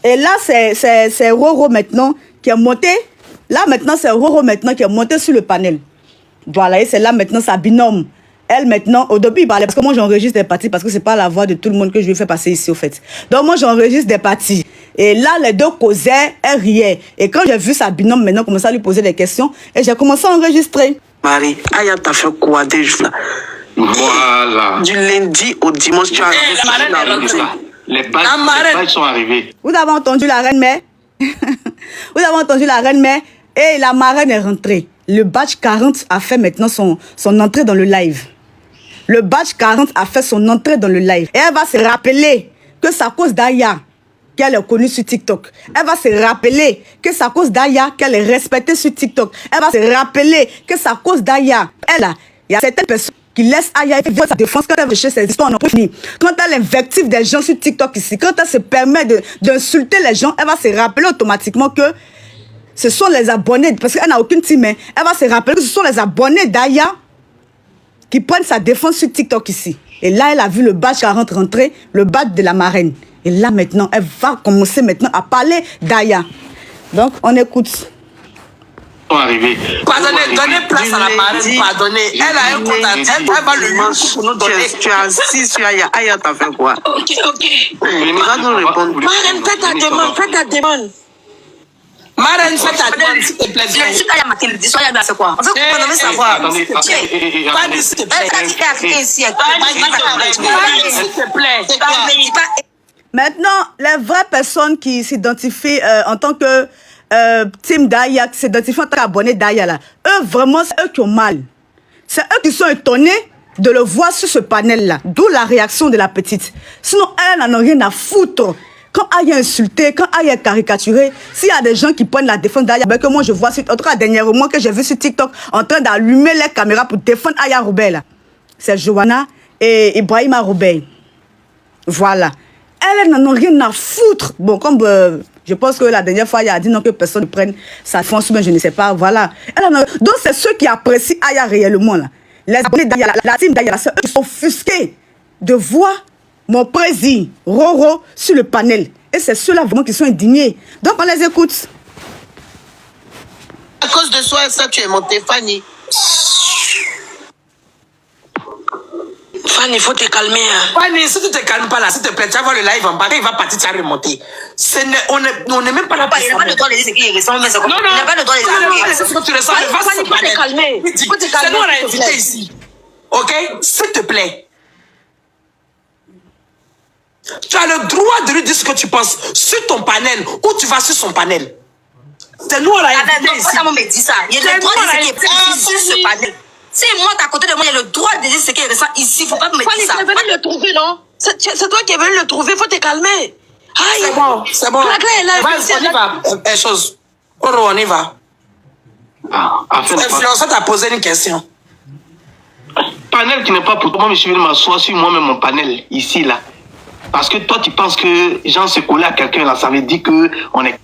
Et là, c'est Roro maintenant qui est monté. Là, maintenant, c'est Roro maintenant qui est monté sur le panel. Voilà, et c'est là maintenant sa binôme. Elle, maintenant, au début, il parlait, parce que moi, j'enregistre des parties, parce que c'est pas la voix de tout le monde que je lui fais passer ici, au fait. Donc, moi, j'enregistre des parties. Et là, les deux causaient, elle riait. Et quand j'ai vu sa binôme maintenant commencer à lui poser des questions, et j'ai commencé à enregistrer. Marie, Aya t'a fait quoi des jours là? Voilà. Du lundi au dimanche, tu as les badges sont arrivés. Vous avez entendu la reine mère? Vous avez entendu la reine mère? Et la marraine est rentrée. Le badge 40 a fait maintenant son entrée dans le live. Le badge 40 a fait son entrée dans le live. Et elle va se rappeler que c'est à cause d'Aya qu'elle est connue sur TikTok. Elle va se rappeler que c'est à cause d'Aya qu'elle est respectée sur TikTok. Elle va se rappeler que c'est à cause d'Aya. Il y a certaines personnes qui laissent Aya faire sa défense quand elle veut chercher ses histoires, on en peut finir. Quand elle invective des gens sur TikTok ici, quand elle se permet d'insulter les gens, elle va se rappeler automatiquement que ce sont les abonnés, parce qu'elle n'a aucune team, elle va se rappeler que ce sont les abonnés d'Aya qui prennent sa défense sur TikTok ici. Et là, elle a vu le badge 40 rentrer, le badge de la marraine. Et là, maintenant, elle va commencer maintenant à parler d'Aya. Donc, on écoute. Pardonnez, donnez place à la marraine, pardonnez. Elle a un compte à elle va le lui pour nous donner. Tu es assis sur Aya. Aya t'a fait quoi? Ok. Il va nous répondre. Marraine, fais ta demande. Marraine, fais ta demande, s'il te plaît. Si Aya Mathilde dit, Aya c'est quoi? On veut qu'on veut savoir. S'il te plaît. S'il te plaît. Maintenant, les vraies personnes qui s'identifient en tant que team d'Aya, qui s'identifient en tant qu'abonnés d'Aya, là, eux, vraiment, c'est eux qui ont mal. C'est eux qui sont étonnés de le voir sur ce panel-là. D'où la réaction de la petite. Sinon, elle n'en a rien à foutre. Quand Aya est insultée, quand Aya est caricaturée, s'il y a des gens qui prennent la défense d'Aya, ben que moi je vois, en tout cas dernièrement que j'ai vu sur TikTok, en train d'allumer les caméras pour défendre Aya Robert, c'est Johanna et Ibrahima Robert. Voilà. Elle n'en a rien à foutre. Bon, comme je pense que la dernière fois, il a dit non que personne ne prenne sa défense, mais je ne sais pas, voilà. Donc c'est ceux qui apprécient Aya réellement, là. Les abonnés d'Aya, la team d'Aya, c'est eux qui sont offusqués de voir mon président Roro sur le panel. Et c'est ceux-là vraiment qui sont indignés. Donc on les écoute. À cause de soi, ça tu es montée, Fanny. Fanny, il faut te calmer. Hein. Fanny, si tu te calmes pas là, s'il te plaît, tu vas voir le live en bas, il va partir, tu vas remonter. On n'est même pas là pour ça. Il n'a pas le droit de dire ce qu'il ressent, mais c'est comme... Non, il n'a pas le droit de dire ce qu'il ressent. C'est ce que tu ressens. Fanny, il faut te calmer. C'est nous, on a invité ici. Ok? S'il te plaît. Tu as le droit de lui dire ce que tu penses sur ton panel ou tu vas sur son panel. C'est nous, on l'a invité ici. Comment me dit ça? Il y a le droit de dire ce qu'il ressent sur ce panel. Si moi, à côté de moi, il y a le droit de dire ce qu'il ressent ici. Il ne faut pas me dire ça. Tu es venu le trouver, non? C'est toi qui es venu le trouver. Il faut te calmer. C'est bon, c'est bon. On y va. On y va. L'influenceur t'a posé une question. Panel qui n'est pas pour toi. Moi, je suis venu m'asseoir sur moi-même mon panel, ici, là. Parce que toi, tu penses que Jean se coller à quelqu'un, là, ça veut dire qu'on est...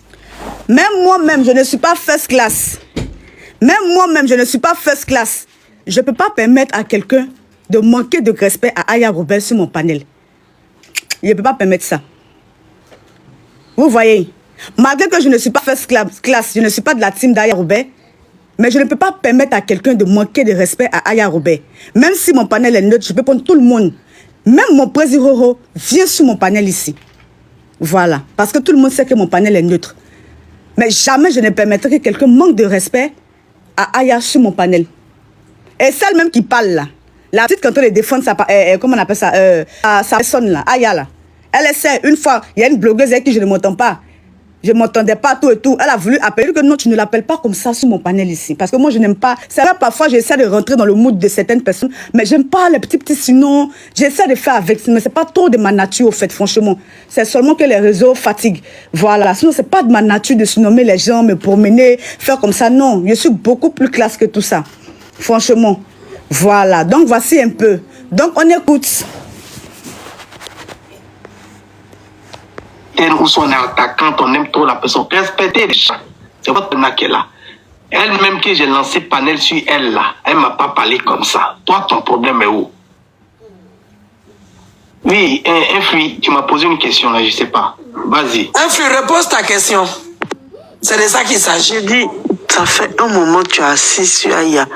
Même moi-même, je ne suis pas first class. Même moi-même, je ne suis pas first class. je ne peux pas permettre à quelqu'un de manquer de respect à Aya Robert sur mon panel. Je ne peux pas permettre ça. Vous voyez, malgré que je ne suis pas first class, je ne suis pas de la team d'Aya Robert, mais je ne peux pas permettre à quelqu'un de manquer de respect à Aya Robert. Même si mon panel est neutre, je peux prendre tout le monde. Même mon président Roro vient sur mon panel ici. Voilà. Parce que tout le monde sait que mon panel est neutre. Mais jamais je ne permettrai que quelqu'un manque de respect à Aya sur mon panel. Et celle même qui parle là, la petite qui est en train de défendre sa, comment on appelle ça, sa personne là, Aya là. Elle essaie, une fois, il y a une blogueuse avec qui je ne m'entends pas. Je ne m'entendais pas, tout et tout. Elle a voulu appeler que non, tu ne l'appelles pas comme ça sur mon panel ici. Parce que moi, je n'aime pas. C'est vrai, parfois, j'essaie de rentrer dans le mood de certaines personnes, mais j'aime pas les petits sinon. J'essaie de faire avec, mais c'est pas trop de ma nature, au fait, franchement. C'est seulement que les réseaux fatiguent. Voilà. Sinon, c'est pas de ma nature de surnommer les gens, me promener, faire comme ça. Non, je suis beaucoup plus classe que tout ça. Franchement. Voilà. Donc, voici un peu. Donc, on écoute. Ou son attaquant, on aime trop la personne. Respectez les gens. C'est votre nana qui est là. Elle-même que j'ai lancé panel sur elle là, elle ne m'a pas parlé comme ça. Toi, ton problème est où? Oui, Infui, tu m'as posé une question là, je ne sais pas. Vas-y. Infui, repose ta question. C'est de ça qu'il s'agit. Je dis, ça fait un moment que tu es assis sur Aya.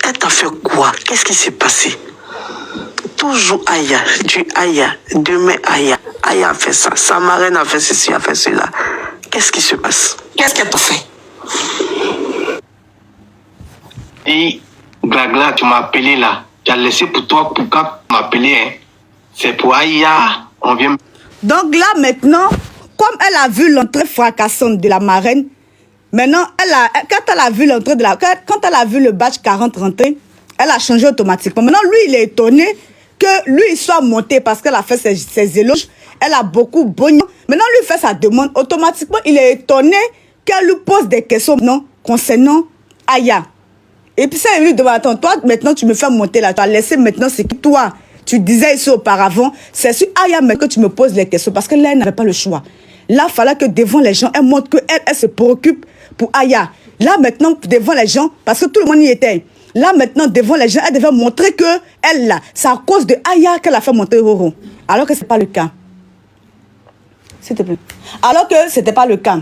Elle t'a fait quoi? Qu'est-ce qui s'est passé? Toujours Aya, du Aya, demain Aya. Aya a fait ça, sa marraine a fait ceci, a fait cela. Qu'est-ce qui se passe? Qu'est-ce qu'elle t'a fait? Et Glagla, tu m'as appelé là. Tu as laissé pour toi, pourquoi tu m'as appelé, hein? C'est pour Aya, on vient... Donc là, maintenant, comme elle a vu l'entrée fracassante de la marraine, maintenant, quand elle a vu l'entrée de la... Quand elle a vu le badge 40 rentrer, elle a changé automatiquement. Maintenant, lui, il est étonné que lui, il soit monté parce qu'elle a fait ses éloges. Elle a beaucoup bonné. Maintenant, lui fait sa demande. Automatiquement, il est étonné qu'elle lui pose des questions concernant Aya. Et puis ça, il lui demande, attends, toi, maintenant, tu me fais monter là. Tu as laissé maintenant ce que toi, tu disais ici auparavant. C'est sur Aya mais que tu me poses les questions parce que là, elle n'avait pas le choix. Là, il fallait que devant les gens, elle montre qu'elle elle se préoccupe pour Aya. Là, maintenant, devant les gens, parce que tout le monde y était. Là, maintenant, devant les gens, elle devait montrer que elle, là, c'est à cause de Aya qu'elle a fait monter Roro. Alors que ce n'est pas le cas. S'il te plaît. Alors que ce n'était pas le cas.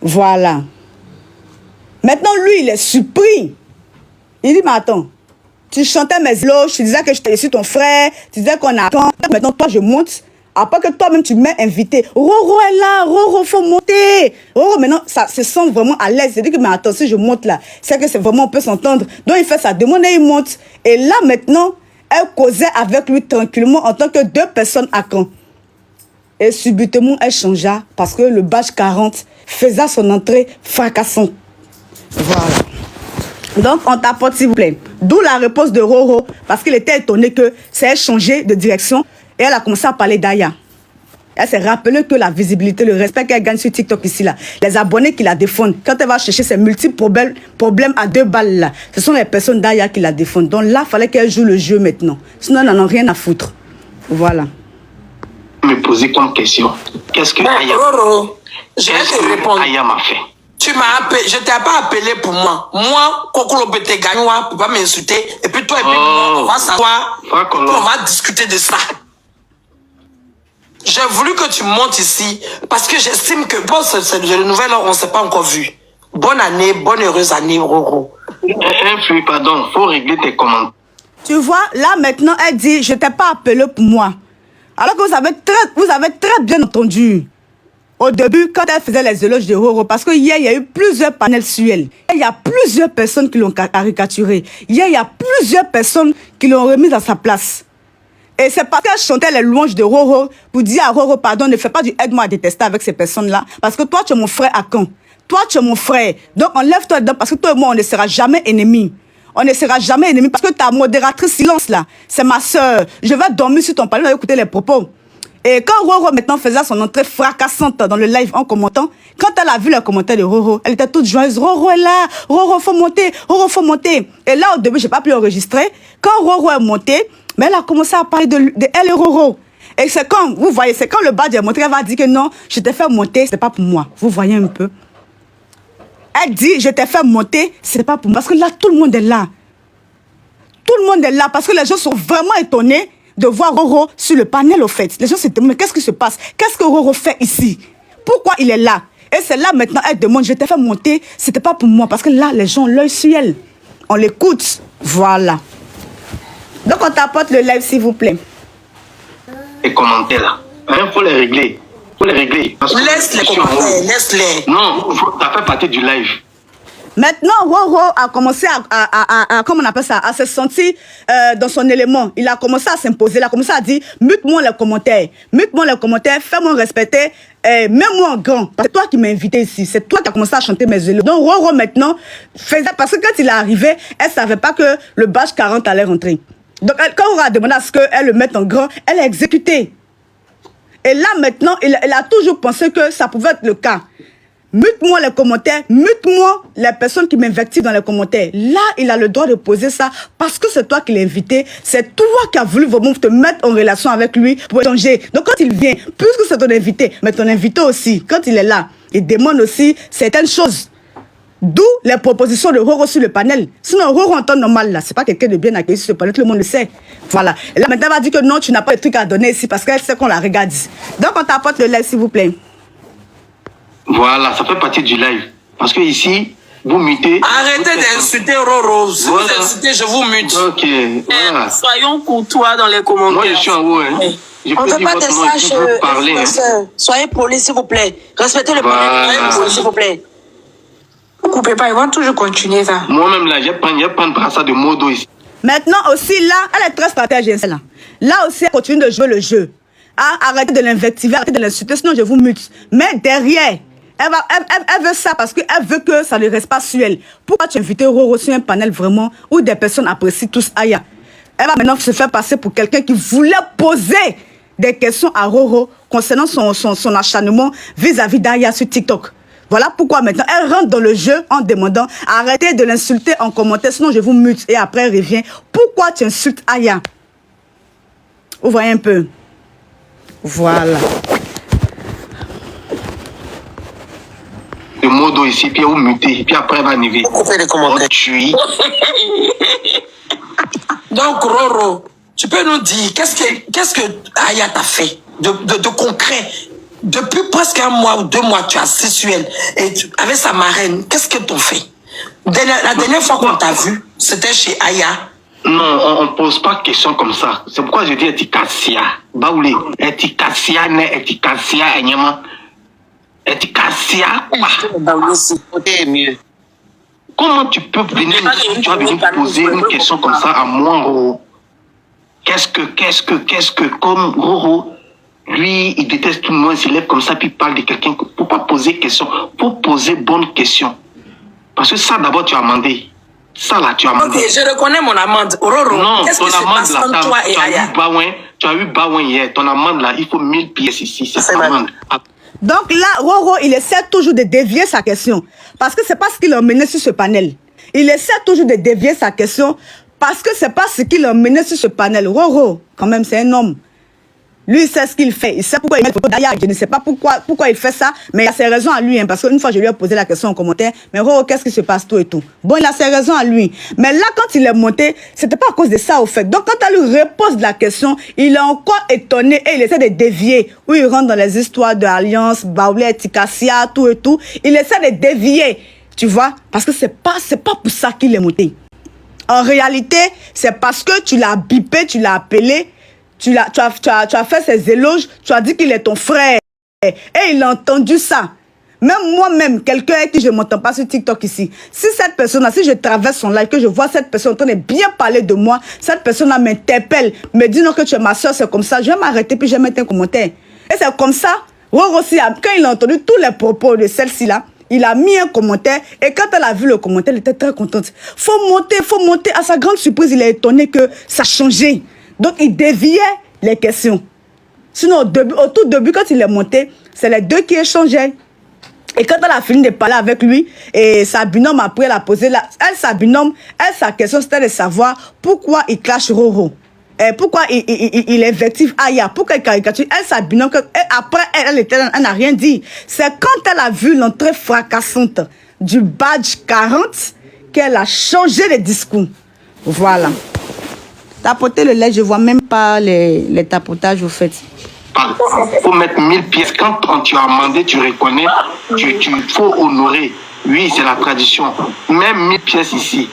Voilà. Maintenant, lui, il est surpris. Il dit, mais attends, tu chantais mes éloges, tu disais que je t'ai laissé ton frère, tu disais qu'on a... Maintenant, toi, je monte. Après que toi-même, tu m'as invité. Roro est là, Roro, faut monter. Roro, maintenant, ça se sent vraiment à l'aise. C'est-à-dire que, mais attends, si je monte là, c'est que c'est vraiment, on peut s'entendre. Donc, il fait sa demande et il monte. Et là, maintenant, elle causait avec lui tranquillement en tant que deux personnes à camp. Et subitement, elle changea parce que le badge 40 faisait son entrée fracassante. Voilà. Donc, on t'apporte, s'il vous plaît. D'où la réponse de Roro, parce qu'il était étonné que ça ait changé de direction. Et elle a commencé à parler d'Aya. Elle s'est rappelée que la visibilité, le respect qu'elle gagne sur TikTok ici, là, les abonnés qui la défendent, quand elle va chercher ses multiples problèmes à 2 balles, là, ce sont les personnes d'Aya qui la défendent. Donc là, il fallait qu'elle joue le jeu maintenant. Sinon, elle n'en a rien à foutre. Voilà. Me poser comme question. Qu'est-ce que Aya... Roro, je vais te répondre. Aya m'a fait. Tu m'as appelé, je t'ai pas appelé pour moi. Moi, Kokolo Bete Gagnoua, pour pas m'insulter. Et puis toi et puis moi, on va s'asseoir. On va discuter de ça. J'ai voulu que tu montes ici parce que j'estime que bon, c'est de nouvelles, on ne s'est pas encore vu. Bonne année, bonne heureuse année, Roro. Infui, pardon, faut régler tes commentaires. Tu vois, là maintenant, elle dit, je t'ai pas appelé pour moi. Alors que vous avez très bien entendu. Au début, quand elle faisait les éloges de Roro, parce que hier, il y a eu plusieurs panels sur elle. Il y a plusieurs personnes qui l'ont caricaturé. Hier, il y a plusieurs personnes qui l'ont remise à sa place. Et c'est parce qu'elle chantait les louanges de Roro pour dire à Roro, pardon, ne fais pas du aide-moi à détester avec ces personnes-là. Parce que toi, tu es mon frère à Caen. Toi, tu es mon frère. Donc, enlève-toi dedans parce que toi et moi, on ne sera jamais ennemis. On ne sera jamais ennemis parce que ta modératrice silence là, c'est ma soeur. Je vais dormir sur ton palais, on va écouter les propos. Et quand Roro maintenant faisait son entrée fracassante dans le live en commentant, quand elle a vu les commentaires de Roro, elle était toute joyeuse. Roro est là, Roro faut monter, Roro faut monter. Et là au début, j'ai pas pu enregistrer. Quand Roro est monté, mais elle a commencé à parler de elle et Roro. Et c'est quand, vous voyez, c'est quand le badge est monté, elle va dire que non, je t'ai fait monter, c'est pas pour moi. Vous voyez un peu. Elle dit, je t'ai fait monter, c'est pas pour moi. Parce que là, tout le monde est là. Tout le monde est là parce que les gens sont vraiment étonnés de voir Roro sur le panel, au fait. Les gens se demandent, mais qu'est-ce qui se passe? Qu'est-ce que Roro fait ici? Pourquoi il est là? Et c'est là maintenant, elle demande, je t'ai fait monter, c'était pas pour moi. Parce que là, les gens ont l'œil sur elle. On l'écoute. Voilà. Donc, on t'apporte le live, s'il vous plaît. Les commentaires là, il faut les régler. Laisse les commentaires, laisse-les. Non, ça fait partie du live. Maintenant, Roro a commencé comment on appelle ça, à se sentir dans son élément. Il a commencé à s'imposer, il a commencé à dire, mute-moi les commentaires, fais-moi respecter, mets-moi en grand. C'est toi qui m'as invité ici, c'est toi qui as commencé à chanter mes éléments. Donc Roro maintenant, faisait, parce que quand il est arrivé, elle ne savait pas que le badge 40 allait rentrer. Donc quand on a demandé à ce qu'elle le mette en grand, elle a exécuté. Et là maintenant, elle a toujours pensé que ça pouvait être le cas. Mute-moi les commentaires, mute-moi les personnes qui m'invectivent dans les commentaires. Là, il a le droit de poser ça parce que c'est toi qui l'as invité. C'est toi qui as voulu vraiment te mettre en relation avec lui pour échanger. Donc quand il vient, puisque c'est ton invité, mais ton invité aussi, quand il est là, il demande aussi certaines choses. D'où les propositions de Roro sur le panel. Sinon, Roro en temps normal, là, c'est pas quelqu'un de bien accueilli sur le panel, tout le monde le sait. Voilà. Et là, maintenant, elle va dire que non, tu n'as pas de trucs à donner ici parce qu'elle sait qu'on la regarde. Donc, on t'apporte le live, s'il vous plaît. Voilà, ça fait partie du live. Parce que ici, vous mutez. Arrêtez d'insulter Roro. Si vous insultez, je vous mute. Ok, voilà. Soyons courtois dans les commentaires. Moi, je suis en haut, hein. Je On peux ne fait dire pas de votre nom ça et chez vous parler, hein. Soyez polis, s'il vous plaît. Respectez le panel, soyez polis, s'il vous plaît. Ne coupez pas, ils vont toujours continuer ça. Moi-même, là, je prends un brassard de modo ici. Maintenant aussi, là, elle est très stratégique, là. Là aussi, elle continue de jouer le jeu. Ah, arrêtez de l'invectiver, arrêtez de l'insulter, sinon je vous mute. Mais derrière, elle veut ça parce qu'elle veut que ça ne reste pas sur elle. Pourquoi tu invites Roro sur un panel vraiment où des personnes apprécient tous Aya? Elle va maintenant se faire passer pour quelqu'un qui voulait poser des questions à Roro concernant son acharnement vis-à-vis d'Aya sur TikTok. Voilà pourquoi maintenant elle rentre dans le jeu en demandant arrêtez de l'insulter en commentaire, sinon je vous mute. Et après elle revient. Pourquoi tu insultes Aya? Vous voyez un peu? Voilà. Le modo ici, puis vous mutez, puis après elle va arriver. Coupez les commentaires. Donc, Roro, tu peux nous dire, qu'est-ce que Aya t'a fait de concret? Depuis presque 1 mois ou 2 mois, tu as assis sur elle. Et avec sa marraine, qu'est-ce que t'ont fait? La dernière fois qu'on t'a vu, c'était chez Aya. Non, on ne pose pas de questions comme ça. C'est pourquoi je dis Etikassia. Baoulé. Etikassia, ne Etikassia, Enyama. Etikassia. C'est mieux. Comment tu peux venir, tu vas venir poser une question comme ça à moi, Roro? Qu'est-ce que, comme Roro, lui, il déteste tout le monde, il se lève comme ça, puis il parle de quelqu'un. Pour pas poser question, pour poser bonne question. Parce que ça, d'abord, tu as demandé. Ça, là, tu as demandé. Ok, je reconnais mon amende. Roro, non, qu'est-ce ton qui se amende, passe entre là, toi et Aya? tu as eu Baouin hier. Ton amende, là, il faut 1000 pièces ici. C'est ta amende. Donc là, Roro, il essaie toujours de dévier sa question. Parce que c'est pas ce qu'il a emmené sur ce panel. Il essaie toujours de dévier sa question parce que c'est pas ce qu'il a emmené sur ce panel. Roro, quand même, c'est un homme. Lui, il sait ce qu'il fait. Il sait pourquoi il met le photo d'Aya. Je ne sais pas pourquoi il fait ça, mais il a ses raisons à lui. Hein, parce qu'une fois, je lui ai posé la question en commentaire. Mais Roro, qu'est-ce qui se passe, tout et tout? Bon, il a ses raisons à lui. Mais là, quand il est monté, c'était pas à cause de ça, au fait. Donc, quand elle lui repose la question, il est encore étonné et il essaie de dévier. Où il rentre dans les histoires d'alliance, Baoulé, Tikassia, tout et tout. Il essaie de dévier, tu vois? Parce que c'est pas pour ça qu'il est monté. En réalité, c'est parce que tu l'as bipé, tu l'as appelé. Tu as fait ses éloges, tu as dit qu'il est ton frère. Et il a entendu ça. Même moi-même, quelqu'un avec qui je ne m'entends pas sur TikTok ici, si cette personne-là, si je traverse son live, que je vois cette personne en train de bien parler de moi, cette personne-là m'interpelle, me dit non que tu es ma soeur, c'est comme ça, je vais m'arrêter puis je vais mettre un commentaire. Et c'est comme ça, Roro aussi, quand il a entendu tous les propos de celle-ci-là, il a mis un commentaire et quand elle a vu le commentaire, elle était très contente. Faut monter. À sa grande surprise, il est étonné que ça a changé. Donc, il déviait les questions. Sinon, au tout début, quand il est monté, c'est les deux qui échangeaient. Et quand elle a fini de parler avec lui, et sa binôme, après, elle a posé sa question, c'était de savoir pourquoi il clash Roro. Pourquoi il invective Aya, pourquoi il caricature. Elle, sa binôme, après, elle n'a rien dit. C'est quand elle a vu l'entrée fracassante du badge 40 qu'elle a changé de discours. Voilà. Tapoter le lait, je vois même pas les tapotages au fait. Il faut mettre 1000 pièces. Quand tu as amendé, tu reconnais, tu faut honorer. Oui, c'est la tradition. Même 1000 pièces ici.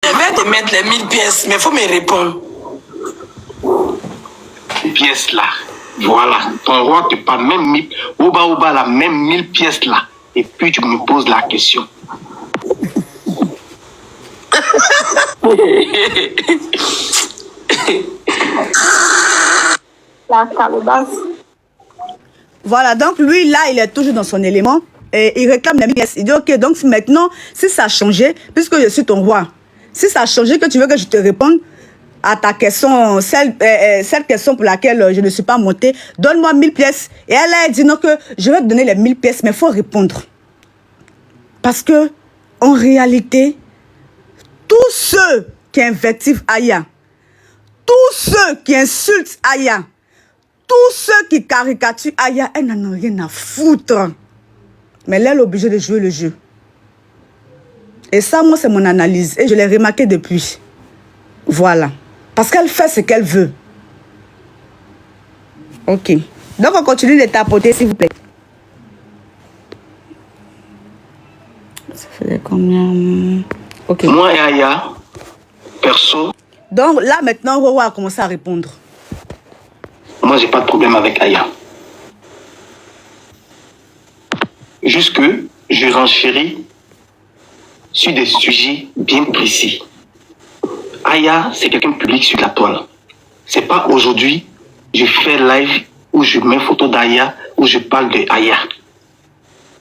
Je vais te mettre les 1000 pièces, mais il faut me répondre. Les pièces là. Voilà. Ton roi te parle même 1000. Oba, la même 1000 pièces là. Et puis tu me poses la question. La calebasse. Voilà, donc lui, là, il est toujours dans son élément. Et il réclame les 1000 pièces. Il dit, ok, donc maintenant, si ça a changé, puisque je suis ton roi, si ça a changé, que tu veux que je te réponde à ta question, cette question pour laquelle je ne suis pas montée, donne-moi 1000 pièces. Et elle a dit, non, que je vais te donner les 1000 pièces, mais il faut répondre. Parce que, en réalité, tous ceux qui invectivent Aya, tous ceux qui insultent Aya, tous ceux qui caricaturent Aya, elles n'en ont rien à foutre. Mais elle est obligée de jouer le jeu. Et ça, moi, c'est mon analyse. Et je l'ai remarqué depuis. Voilà. Parce qu'elle fait ce qu'elle veut. Ok. Donc, on continue de tapoter, s'il vous plaît. Ça faisait combien? Ok. Moi et Aya, perso. Donc, là, maintenant, Roro a commencé à répondre. Moi, j'ai pas de problème avec Aya. Juste que je renchéris sur des sujets bien précis. Aya, c'est quelqu'un de public sur la toile. C'est pas aujourd'hui, je fais live où je mets photo d'Aya, où je parle de Aya.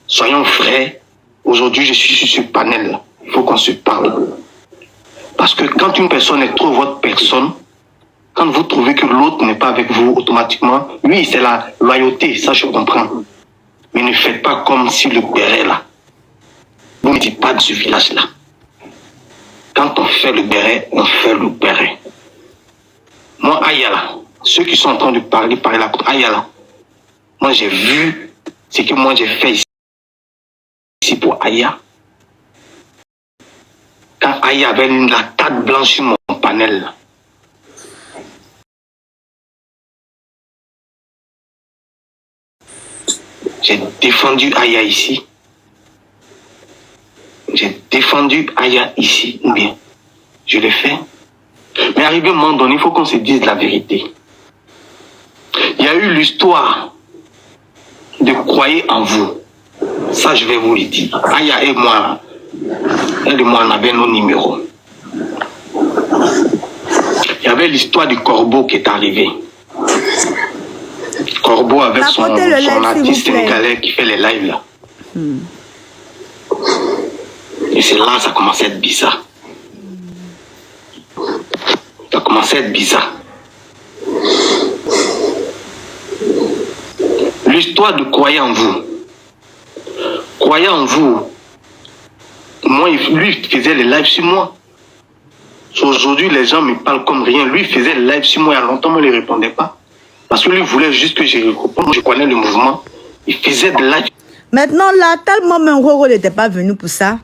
Soyons vrais, aujourd'hui je suis sur ce panel. Il faut qu'on se parle. Parce que quand une personne est trop votre personne, quand vous trouvez que l'autre n'est pas avec vous automatiquement, oui, c'est la loyauté, ça je comprends. Mais ne faites pas comme si le béret là. Vous ne dites pas de ce village-là. Quand on fait le béret, on fait le béret. Moi, Ayala, ceux qui sont en train de parler là, Ayala, moi j'ai vu ce que moi j'ai fait ici pour Aya. Quand Aya avait la tête blanche sur mon panel là. J'ai défendu Aya ici. J'ai défendu Aya ici, ou bien je l'ai fait. Mais arrivé à un moment donné, il faut qu'on se dise la vérité. Il y a eu l'histoire de croyez en vous. Ça, je vais vous le dire. Aya et moi, elle et moi, on avait nos numéros. Il y avait l'histoire du corbeau qui est arrivé. Corbeau avec son artiste sénégalais qui fait les lives là. Et c'est là que ça commençait à être bizarre. Ça commençait à être bizarre. L'histoire de croyez en vous. Croyez en vous. Moi, lui, il faisait les lives sur moi. Aujourd'hui, les gens me parlent comme rien. Lui, il faisait les lives sur moi. Il y a longtemps, moi, je ne répondais pas. Parce que lui voulait juste que je réponde. Je connais le mouvement. Il faisait des lives. Maintenant, là, tellement même Roro n'était pas venu pour ça.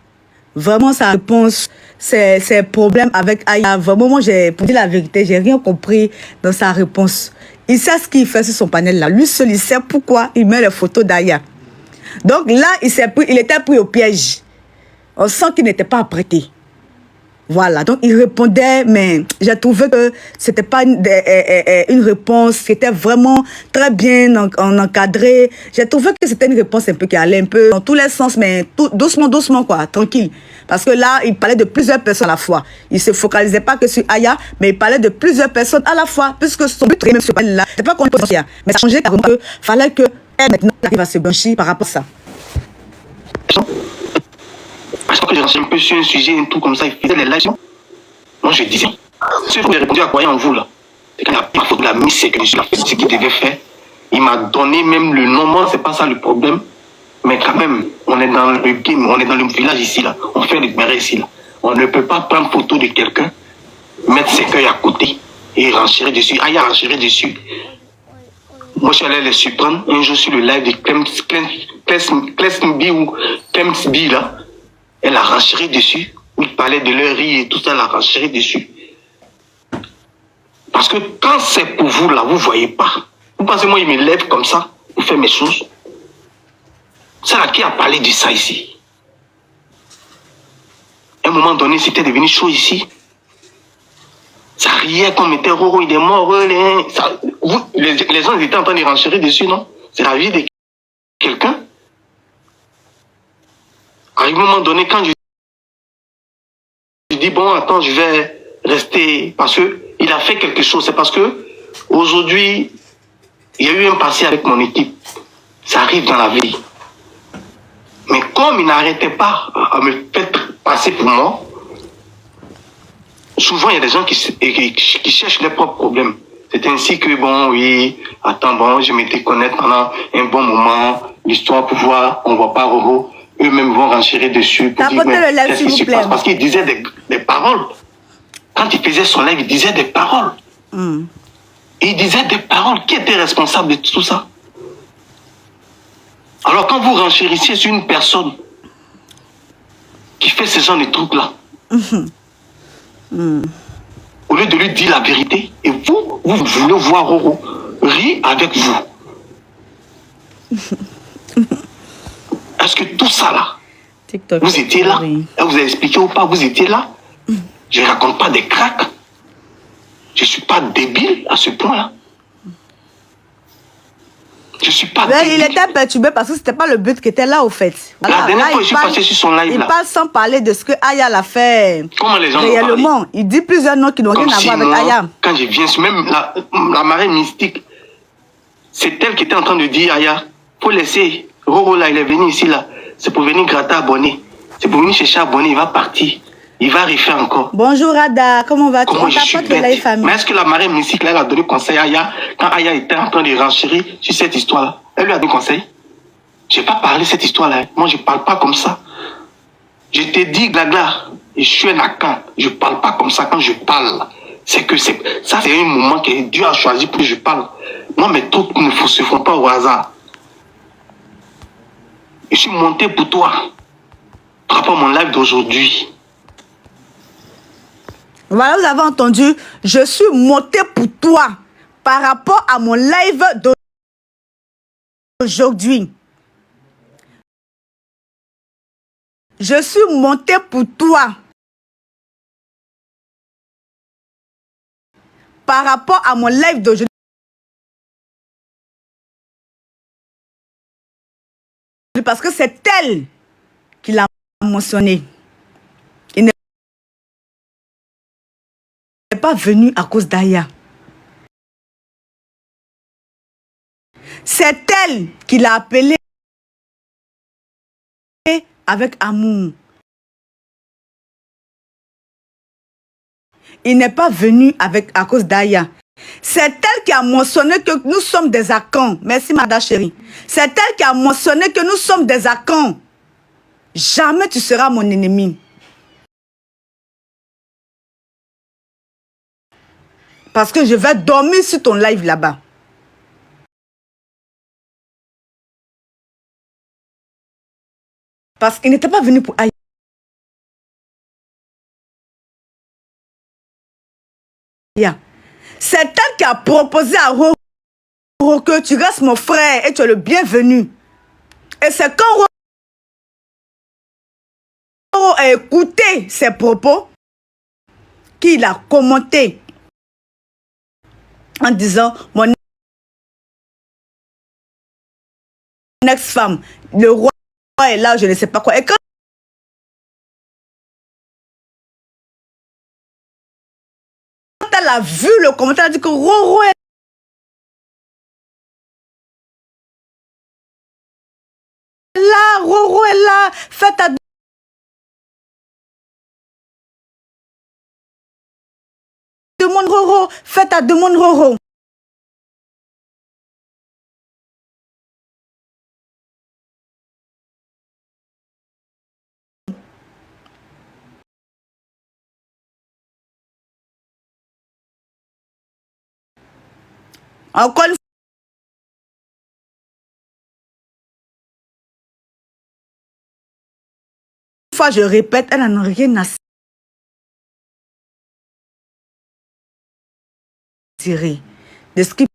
Vraiment, sa réponse, ses problèmes avec Aya. Vraiment, moi, pour dire la vérité, j'ai rien compris dans sa réponse. Il sait ce qu'il fait sur son panel là. Lui seul, il sait pourquoi il met les photos d'Aya. Donc là, il était pris au piège. On sent qu'il n'était pas apprêté. Voilà, donc il répondait, mais j'ai trouvé que c'était pas une réponse qui était vraiment très bien encadrée. J'ai trouvé que c'était une réponse un peu qui allait un peu dans tous les sens, mais doucement, quoi, tranquille. Parce que là, il parlait de plusieurs personnes à la fois. Il ne se focalisait pas que sur Aya, mais il parlait de plusieurs personnes à la fois, puisque son but, même ce panel-là, c'était pas qu'on pose Aya, mais ça changeait carrément que fallait que elle maintenant arrive à se blanchir par rapport à ça. Parce que j'ai un peu sur un sujet, un tout comme ça, il faisait les lives. Moi, je disais, si vous avez répondu à croyez en vous, là, c'est quand il a pas faute de la mise, c'est que je l'ai fait ce qu'il devait faire. Il m'a donné même le nom, moi, c'est pas ça le problème. Mais quand même, on est dans le game, on est dans le village ici, là. On fait le béret ici, là. On ne peut pas prendre photo de quelqu'un, mettre ses cueils à côté Et renchérir dessus. Aya renchérir dessus. Moi, je suis allé les surprendre un jour sur le live de Klesmbi ou Klemsbi, là. Elle a renchéri dessus. Il parlait de leur riz et tout ça, elle a renchéri dessus. Parce que quand c'est pour vous, là, vous ne voyez pas. Vous pensez, moi, il me lève comme ça, il fait mes choses. C'est là qui a parlé de ça ici. À un moment donné, c'était devenu chaud ici. Ça riait comme était Roro, il est mort. Les gens étaient en train de renchérir dessus, non? C'est la vie de quelqu'un. À un moment donné, quand je dis, bon, attends, je vais rester, parce qu'il a fait quelque chose. C'est parce que aujourd'hui, il y a eu un passé avec mon équipe. Ça arrive dans la vie. Mais comme il n'arrêtait pas à me faire passer pour moi, souvent il y a des gens qui cherchent leurs propres problèmes. C'est ainsi que, bon, oui, attends, bon, je m'étais connaître pendant un bon moment, l'histoire pour voir, on ne voit pas Roro, eux-mêmes vont renchérir dessus pour dire, mais qu'est-ce qui se passe? Parce qu'il disait des paroles. Quand il faisait son live, il disait des paroles. Et il disait des paroles. Qui était responsable de tout ça? Alors quand vous renchérissez sur une personne qui fait ce genre de trucs-là, au lieu de lui dire la vérité, et vous voulez voir Roro rire avec vous. Est-ce que tout ça là, TikTok, vous étiez là? Oui. Vous avez expliqué ou pas? Vous étiez là? Je ne raconte pas des cracks. Je ne suis pas débile à ce point-là. Je suis pas débile. Il était perturbé parce que c'était pas le but qui était là au fait. Voilà, la dernière fois, je suis passé sur son live. Il parle sans parler de ce que Aya l'a fait. Comment les gens réellement, il dit plusieurs noms qui n'ont rien à voir avec Aya. Quand je viens, même la marée mystique, c'est elle qui était en train de dire Aya, faut laisser Roro là, il est venu ici là. C'est pour venir gratter abonné. C'est pour venir chercher abonné, il va partir. Il va refaire encore. Bonjour Ada, comment vas-tu? On tapote le live famille. Mais est-ce que la marée mystique là, elle a donné conseil à Aya quand Aya était en train de renchérir sur cette histoire-là? Elle lui a donné conseil? Je n'ai pas parlé de cette histoire-là. Moi, je ne parle pas comme ça. Je t'ai dit, Glagla, je suis un Akan. Je ne parle pas comme ça quand je parle. C'est que ça, c'est un moment que Dieu a choisi pour que je parle. Moi, mes trucs ne se font pas au hasard. Je suis monté pour toi. Par rapport à mon live d'aujourd'hui. Voilà, vous avez entendu. Je suis monté pour toi par rapport à mon live d'aujourd'hui. Je suis monté pour toi par rapport à mon live d'aujourd'hui. Parce que c'est elle qui l'a mentionné. Il n'est pas venu à cause d'Aya. C'est elle qui l'a appelé avec amour. Il n'est pas venu à cause d'Aya. C'est elle qui a mentionné que nous sommes des Akans. Merci, madame chérie. C'est elle qui a mentionné que nous sommes des Akans. Jamais tu seras mon ennemi. Parce que je vais dormir sur ton live là-bas. Parce qu'il n'était pas venu pour Aya. C'est elle qui a proposé à Roro que tu restes mon frère et tu es le bienvenu. Et c'est quand Roro a écouté ses propos qu'il a commenté en disant mon ex-femme, le roi est là, je ne sais pas quoi. Et quand elle a vu le commentaire, elle a dit que Roro est là, Roro est là, fais ta demande Roro, fais ta demande Roro. Encore une fois, je répète, elle n'en a rien à tirer de ce qui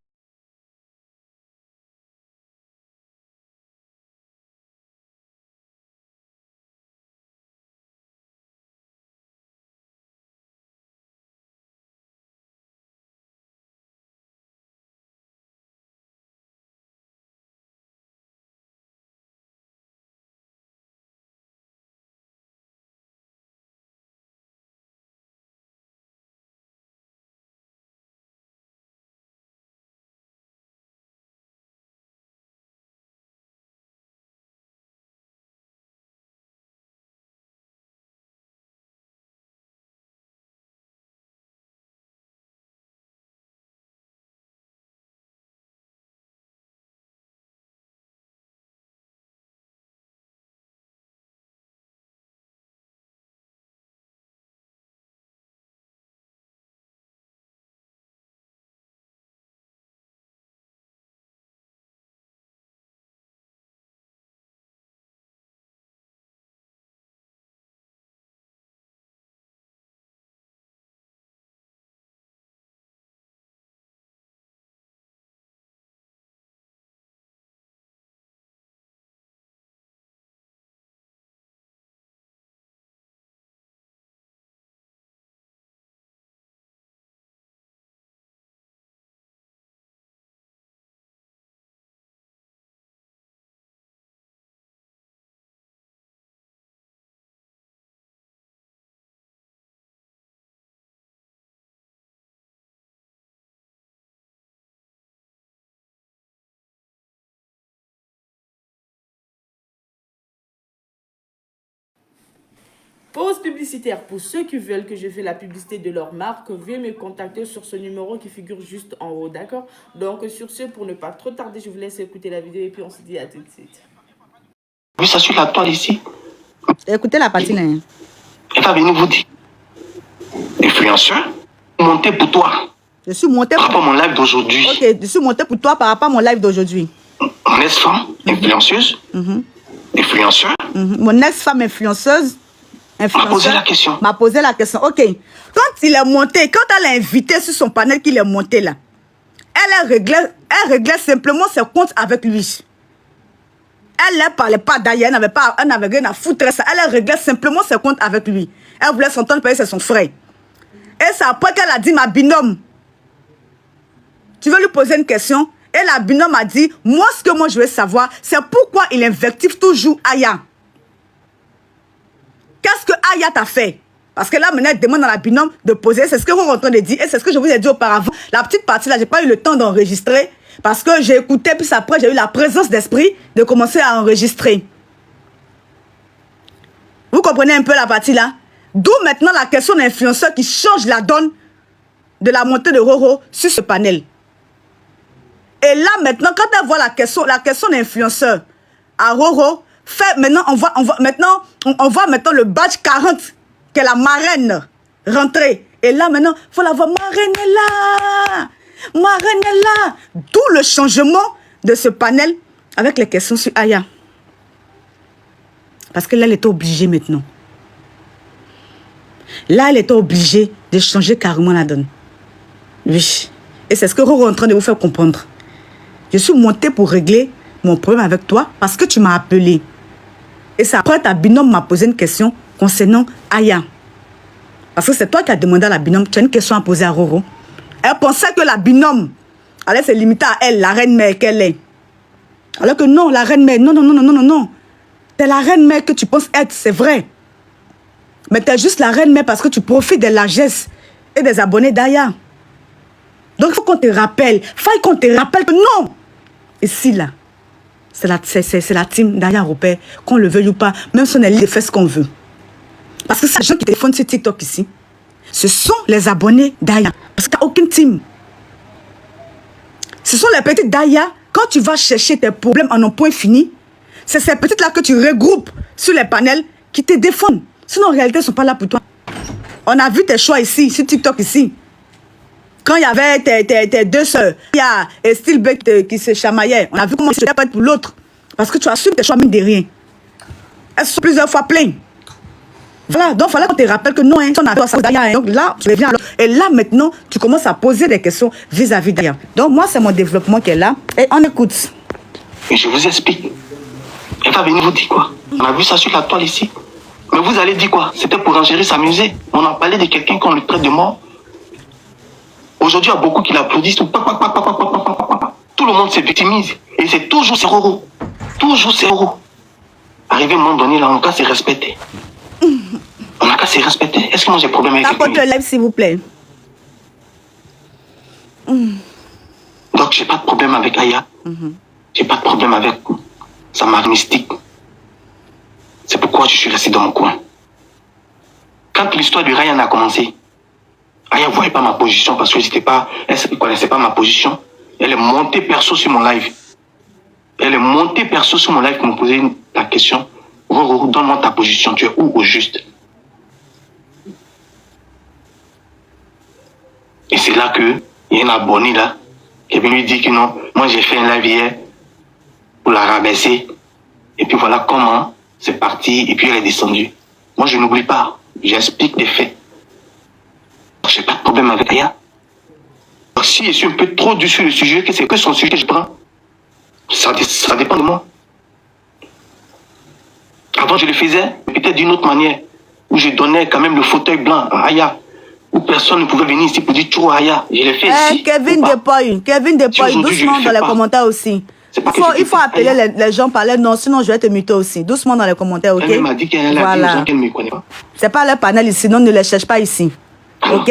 Pause publicitaire. Pour ceux qui veulent que je fasse la publicité de leur marque, veuillez me contacter sur ce numéro qui figure juste en haut, d'accord? Donc sur ce, pour ne pas trop tarder, je vous laisse écouter la vidéo et puis on se dit à tout de suite. Oui, ça sur la toile ici. Écoutez la partie là. Elle va venir vous dire. Influenceur, monter pour toi. Je suis monté par rapport à mon live d'aujourd'hui. Ok, je suis monté pour toi par rapport à mon live d'aujourd'hui. Mon ex-femme, influenceuse. Influenceur. Mon ex-femme influenceuse. M'a posé la question. M'a posé la question. Ok. Quand il est monté, quand elle a invité sur son panel qu'il est monté là, elle réglait simplement ses comptes avec lui. Elle ne parlait pas d'ailleurs, elle n'avait rien à foutre ça. Elle réglait simplement ses comptes avec lui. Elle voulait s'entendre parce que c'est son frère. Et c'est après qu'elle a dit, ma binôme, tu veux lui poser une question? Et la binôme a dit, moi ce que moi je veux savoir, c'est pourquoi il invective toujours Aya. Qu'est-ce que Aya t'a fait? Parce que là, maintenant, elle demande à la binôme de poser. C'est ce que vous êtes en train de dire. Et c'est ce que je vous ai dit auparavant. La petite partie là, je n'ai pas eu le temps d'enregistrer. Parce que j'ai écouté, puis après, j'ai eu la présence d'esprit de commencer à enregistrer. Vous comprenez un peu la partie là? D'où maintenant la question d'influenceur qui change la donne de la montée de Roro sur ce panel. Et là, maintenant, quand elle voit la question d'influenceur à Roro, maintenant, on voit maintenant le badge 40, qui est la marraine rentrée. Et là, maintenant, il faut la voir, marraine est là. Marraine est là. D'où le changement de ce panel avec les questions sur Aya. Parce que là, elle était obligée maintenant. Là, elle était obligée de changer carrément la donne. Oui. Et c'est ce que Roro est en train de vous faire comprendre. Je suis montée pour régler mon problème avec toi parce que tu m'as appelé. Et c'est après ta binôme m'a posé une question concernant Aya. Parce que c'est toi qui as demandé à la binôme, tu as une question à poser à Roro. Elle pensait que la binôme allait se limiter à elle, la reine-mère qu'elle est. Alors que non, la reine-mère, non. T'es la reine-mère que tu penses être, c'est vrai. Mais t'es juste la reine-mère parce que tu profites des largesses et des abonnés d'Aya. Donc il faut qu'on te rappelle, que non. Ici, là, c'est la team d'Aya Robert, qu'on le veuille ou pas, même si on est libre de faire ce qu'on veut. Parce que ces gens qui téléphonent sur TikTok ici, ce sont les abonnés d'Aya. Parce qu'il n'y a aucune team. Ce sont les petites d'Aya. Quand tu vas chercher tes problèmes en un point fini, c'est ces petites-là que tu regroupes sur les panels qui te défendent. Sinon, en réalité, elles ne sont pas là pour toi. On a vu tes choix ici, sur TikTok ici. Quand il y avait tes deux sœurs, il y a Stilbeck qui se chamaillaient. On a vu comment tu pas pour l'autre. Parce que tu assumes tes choix mine de rien. Elles sont plusieurs fois pleines. Voilà, donc il fallait qu'on te rappelle que non, hein, on a ça derrière. Donc là, tu reviens. Et là, maintenant, tu commences à poser des questions vis-à-vis derrière. Donc moi, c'est mon développement qui est là. Et on écoute. Et je vous explique. Elle va venir vous dire quoi? On a vu ça sur la toile ici. Mais vous allez dire quoi? C'était pour Angérie s'amuser. On en parlait de quelqu'un qu'on le traite de mort. Aujourd'hui, il y a beaucoup qui l'applaudissent. Tout le monde se victimise. Et c'est toujours ces euros. Toujours ces euros. Arrivé à un moment donné, là, on n'a qu'à se respecter. On n'a qu'à se respecter. Est-ce que moi j'ai problème avec Tapote le live, s'il vous plaît. Donc, j'ai pas de problème avec Aya. J'ai pas de problème avec sa marque mystique. C'est pourquoi je suis resté dans mon coin. Quand l'histoire de Ryan a commencé, Aya ne voyait pas ma position parce que elle ne connaissait pas ma position. Elle est montée perso sur mon live. Elle est montée perso sur mon live pour me poser la question. Donne-moi ta position. Tu es où au juste? Et c'est là que il y a un abonné là qui vient lui dire que non, moi j'ai fait un live hier pour la rabaisser. Et puis voilà comment c'est parti et puis elle est descendue. Moi je n'oublie pas. J'explique les faits. J'ai pas de problème avec Aya. Si je suis un peu trop dur sur le sujet, que c'est que son sujet que je prends, ça dépend de moi. Avant, je le faisais peut-être d'une autre manière, où je donnais quand même le fauteuil blanc à Aya, où personne ne pouvait venir ici pour dire toujours Aya. Je l'ai fait ici. Kevin Depoy, doucement dans les commentaires aussi. Il faut appeler les gens par leur nom, sinon je vais te muter aussi. Doucement dans les commentaires, ok? Elle m'a dit qu'elle a dit aux gens qu'elle ne me connaît pas. C'est pas leur panel ici, non, ne les cherche pas ici. Ok?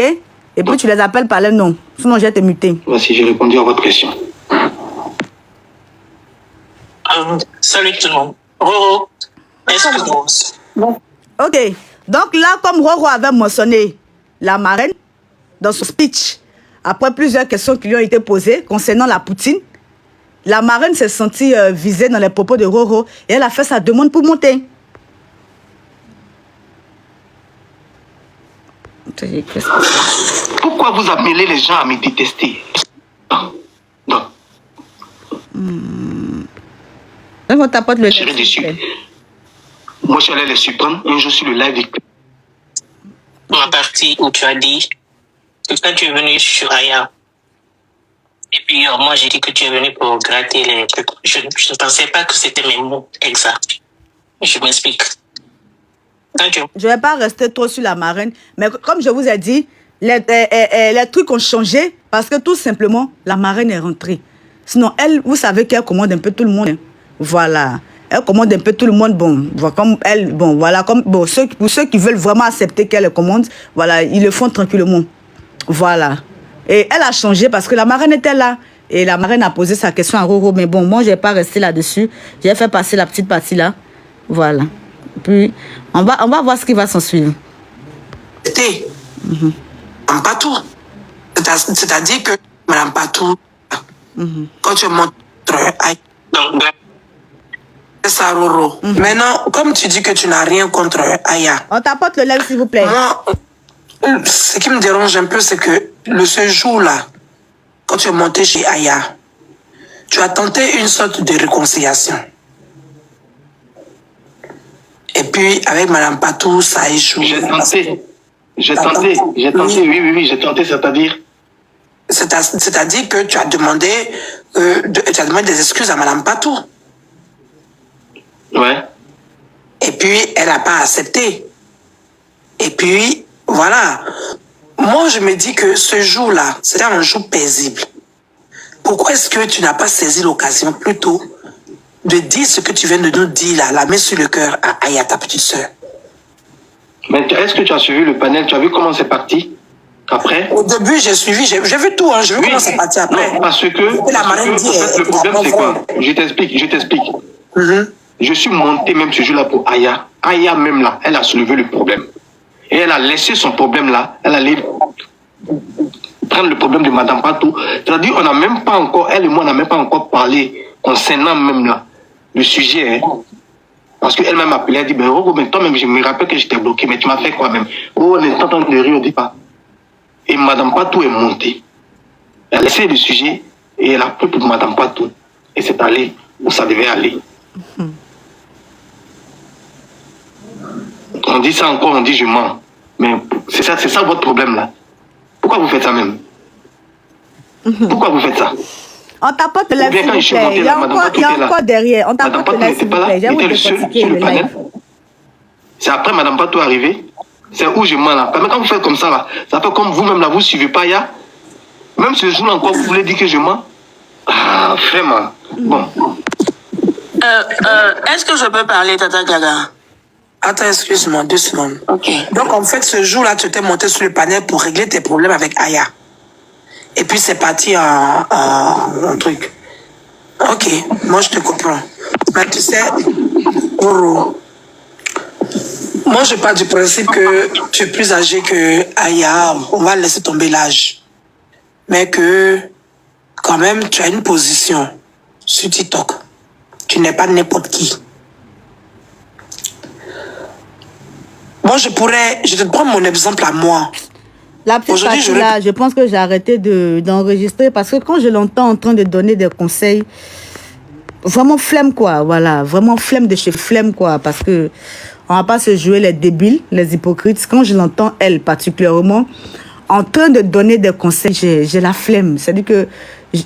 Et puis tu les appelles par leur nom, sinon je vais te muter. Voici, j'ai répondu à votre question. Salut tout le monde. Roro, excuse-moi. Ok, donc là, comme Roro avait mentionné la marraine dans son speech, après plusieurs questions qui lui ont été posées concernant la poutine, la marraine s'est sentie visée dans les propos de Roro et elle a fait sa demande pour monter. Pourquoi vous appelez les gens à me détester? Non. Donc on tapote le je serai déçu. Moi, je suis allé les surprendre un jour sur le live. La partie où tu as dit que quand tu es venu sur Aya, et puis moi j'ai dit que tu es venu pour gratter les trucs. Je ne pensais pas que c'était mes mots exacts. Je m'explique. Je ne vais pas rester trop sur la marraine, mais comme je vous ai dit, les trucs ont changé parce que tout simplement, la marraine est rentrée. Sinon, elle, vous savez qu'elle commande un peu tout le monde. Voilà. Elle commande un peu tout le monde. Bon, comme elle, bon, voilà, comme bon, pour ceux qui veulent vraiment accepter qu'elle commande, voilà, ils le font tranquillement. Voilà. Et elle a changé parce que la marraine était là. Et la marraine a posé sa question à Roro. Mais bon, moi, je n'ai pas resté là-dessus. J'ai fait passer la petite partie là. Voilà. Puis, on va voir ce qui va s'en suivre. C'était Madame Patou. C'est-à-dire que Madame Patou, quand tu montres c'est ça, Roro. Maintenant, comme tu dis que tu n'as rien contre Aya. On t'apporte le live, s'il vous plaît. Moi, ce qui me dérange un peu, c'est que ce jour-là, quand tu es monté chez Aya, tu as tenté une sorte de réconciliation. Et puis, avec Madame Patou, ça a échoué. J'ai tenté, oui, j'ai tenté, c'est-à-dire... C'est-à-dire que tu as demandé des excuses à Madame Patou. Ouais. Et puis, elle n'a pas accepté. Et puis, voilà. Moi, je me dis que ce jour-là, c'était un jour paisible. Pourquoi est-ce que tu n'as pas saisi l'occasion plutôt de dire ce que tu viens de nous dire là, la main sur le cœur à Aya, ta petite soeur? Mais est-ce que tu as suivi le panel? Tu as vu comment c'est parti après? Au début, j'ai suivi, j'ai vu tout, hein, j'ai vu comment c'est parti après. Non, parce que le problème, c'est quoi? Je t'explique. Je suis monté même ce jour-là pour Aya. Aya même là, elle a soulevé le problème. Et elle a laissé son problème là. Elle allait prendre le problème de Madame Patou. C'est-à-dire, on n'a même pas encore, elle et moi, on n'a même pas encore parlé concernant même là, le sujet. Hein. Parce qu'elle-même m'a appelé, elle dit, ben, oh, mais toi-même, je me rappelle que j'étais bloqué, mais tu m'as fait quoi même? Oh, on est en train de rire au départ. Et Madame Patou est montée. Elle a laissé le sujet et elle a pris pour Madame Patou. Et c'est allé où ça devait aller. On dit ça encore, on dit je mens. Mais c'est ça votre problème là. Pourquoi vous faites ça même? Pourquoi vous faites ça? On tapote le live, s'il vous plaît. Il y a encore derrière. On tapote le live, s'il vous plaît. J'ai envie de fatiguer le live. C'est après Madame Patou arrivé. C'est où je mens là. Mais quand vous faites comme ça là, ça fait comme vous-même là, vous ne suivez pas Aya. Même ce jour-là encore, vous voulez dire que je mens. Ah, vraiment. Bon. Est-ce que je peux parler, Tata Gaga? Attends, excuse-moi, 2 secondes. Ok. Donc, en fait, ce jour-là, tu t'es monté sur le panel pour régler tes problèmes avec Aya. Et puis, c'est parti en truc. Ok, moi, je te comprends. Mais tu sais, Oro, moi, je pars du principe que tu es plus âgé que Aya. On va laisser tomber l'âge. Mais que, quand même, tu as une position sur TikTok. Tu n'es pas n'importe qui. Moi, je te prends mon exemple à moi. La petite partie là, je pense que j'ai arrêté d'enregistrer parce que quand je l'entends en train de donner des conseils, vraiment flemme quoi, voilà, vraiment flemme de chez flemme quoi, parce que on va pas se jouer les débiles, les hypocrites. Quand je l'entends, elle particulièrement, en train de donner des conseils, j'ai la flemme. C'est-à-dire que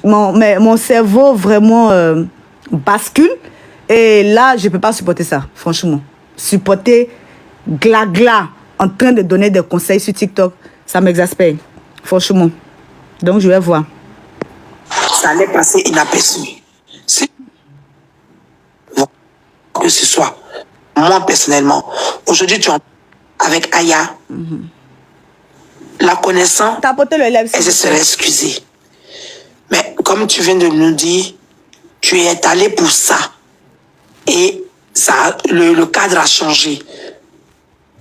mon cerveau vraiment bascule et là, je peux pas supporter ça, franchement. Supporter gla en train de donner des conseils sur TikTok, ça m'exaspère, franchement. Donc, je vais voir. Ça allait passer inaperçu. Si que ce soit, moi personnellement, aujourd'hui, tu es avec Aya, la connaissant, elle se serait excusée. Mais comme tu viens de nous dire, tu es allé pour ça. Et ça, le cadre a changé.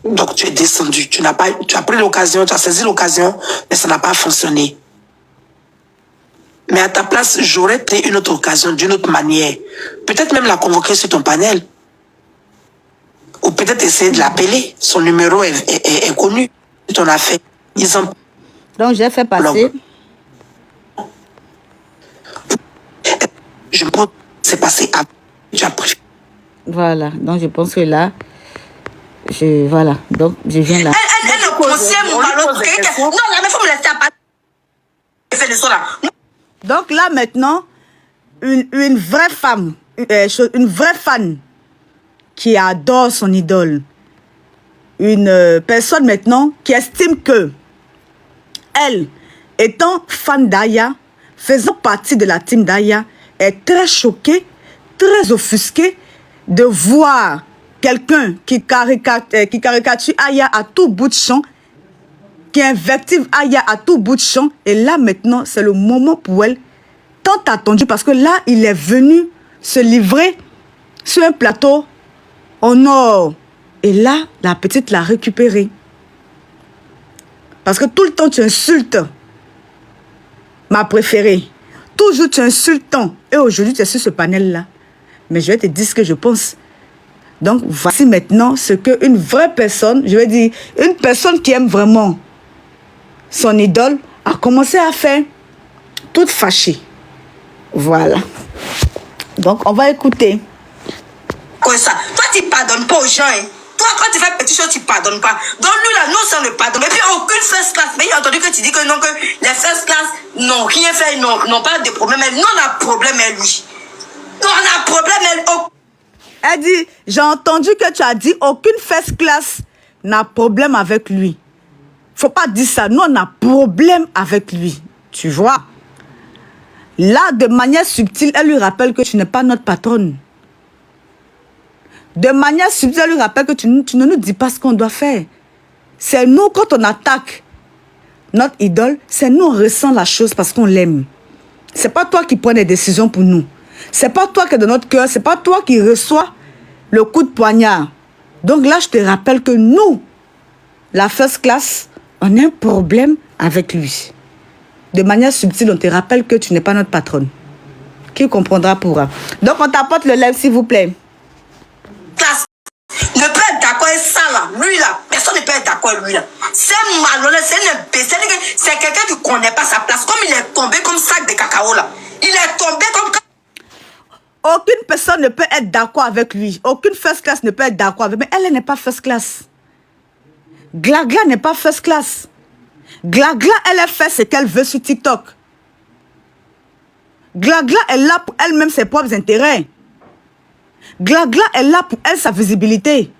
Donc tu es descendu. Tu as pris l'occasion, tu as saisi l'occasion, mais ça n'a pas fonctionné. Mais à ta place, j'aurais pris une autre occasion, d'une autre manière. Peut-être même la convoquer sur ton panel. Ou peut-être essayer de l'appeler. Son numéro est connu. Tu en as fait. Donc j'ai fait passer. Je pense que c'est passé à... Voilà. Donc je pense que là, voilà. Donc je viens là. Elle ne conseille pas l'autre. Non, la femme me laisse pas. Fait le son là. Donc là maintenant, une vraie femme, une vraie fan qui adore son idole, une personne maintenant qui estime que elle, étant fan d'Aya, faisant partie de la team d'Aya, est très choquée, très offusquée de voir quelqu'un qui caricature Aya à tout bout de champ, qui invective Aya à tout bout de champ. Et là, maintenant, c'est le moment pour elle, tant attendu, parce que là, il est venu se livrer sur un plateau en or. Et là, la petite l'a récupéré. Parce que tout le temps, tu insultes ma préférée. Toujours, tu insultes tant. Et aujourd'hui, tu es sur ce panel-là. Mais je vais te dire ce que je pense. Donc, voici maintenant ce qu'une vraie personne, je vais dire, une personne qui aime vraiment son idole, a commencé à faire, toute fâchée. Voilà. Donc, on va écouter. Quoi ça? Toi, tu ne pardonnes pas aux gens. Hein? Toi, quand tu fais petit chose, tu ne pardonnes pas. Donc, lui, là, non, ça ne pardonne. Et puis, aucune first class. Mais il a entendu que tu dis que non, que les first class n'ont rien fait, n'ont pas de problème. Mais nous, on a problème, lui. Nous, on a problème, elle. Elle dit, j'ai entendu que tu as dit aucune first class n'a problème avec lui. Faut pas dire ça. Nous, on a problème avec lui. Tu vois? Là, de manière subtile, elle lui rappelle que tu n'es pas notre patronne. De manière subtile, elle lui rappelle que tu ne nous dis pas ce qu'on doit faire. C'est nous, quand on attaque notre idole, c'est nous, on ressent la chose parce qu'on l'aime. C'est pas toi qui prends des décisions pour nous. C'est pas toi qui es dans notre cœur. C'est pas toi qui reçois le coup de poignard. Donc là, je te rappelle que nous, la first class, on a un problème avec lui. De manière subtile, on te rappelle que tu n'es pas notre patronne. Qui comprendra pourra. Donc, on t'apporte le live, s'il vous plaît. Classe. Ne peut être d'accord avec ça, là. Lui, là, personne ne peut être d'accord. quoi lui là? C'est malhonnête, c'est un imbécile, c'est quelqu'un qui ne connaît pas sa place. Comme il est tombé comme sac de cacao là. Il est tombé comme... Aucune personne ne peut être d'accord avec lui. Aucune first class ne peut être d'accord avec lui. Mais elle n'est pas first class. Glagla n'est pas first class. Glagla, elle a fait ce qu'elle veut sur TikTok. Glagla est là pour elle-même ses propres intérêts. Glagla est là pour elle sa visibilité.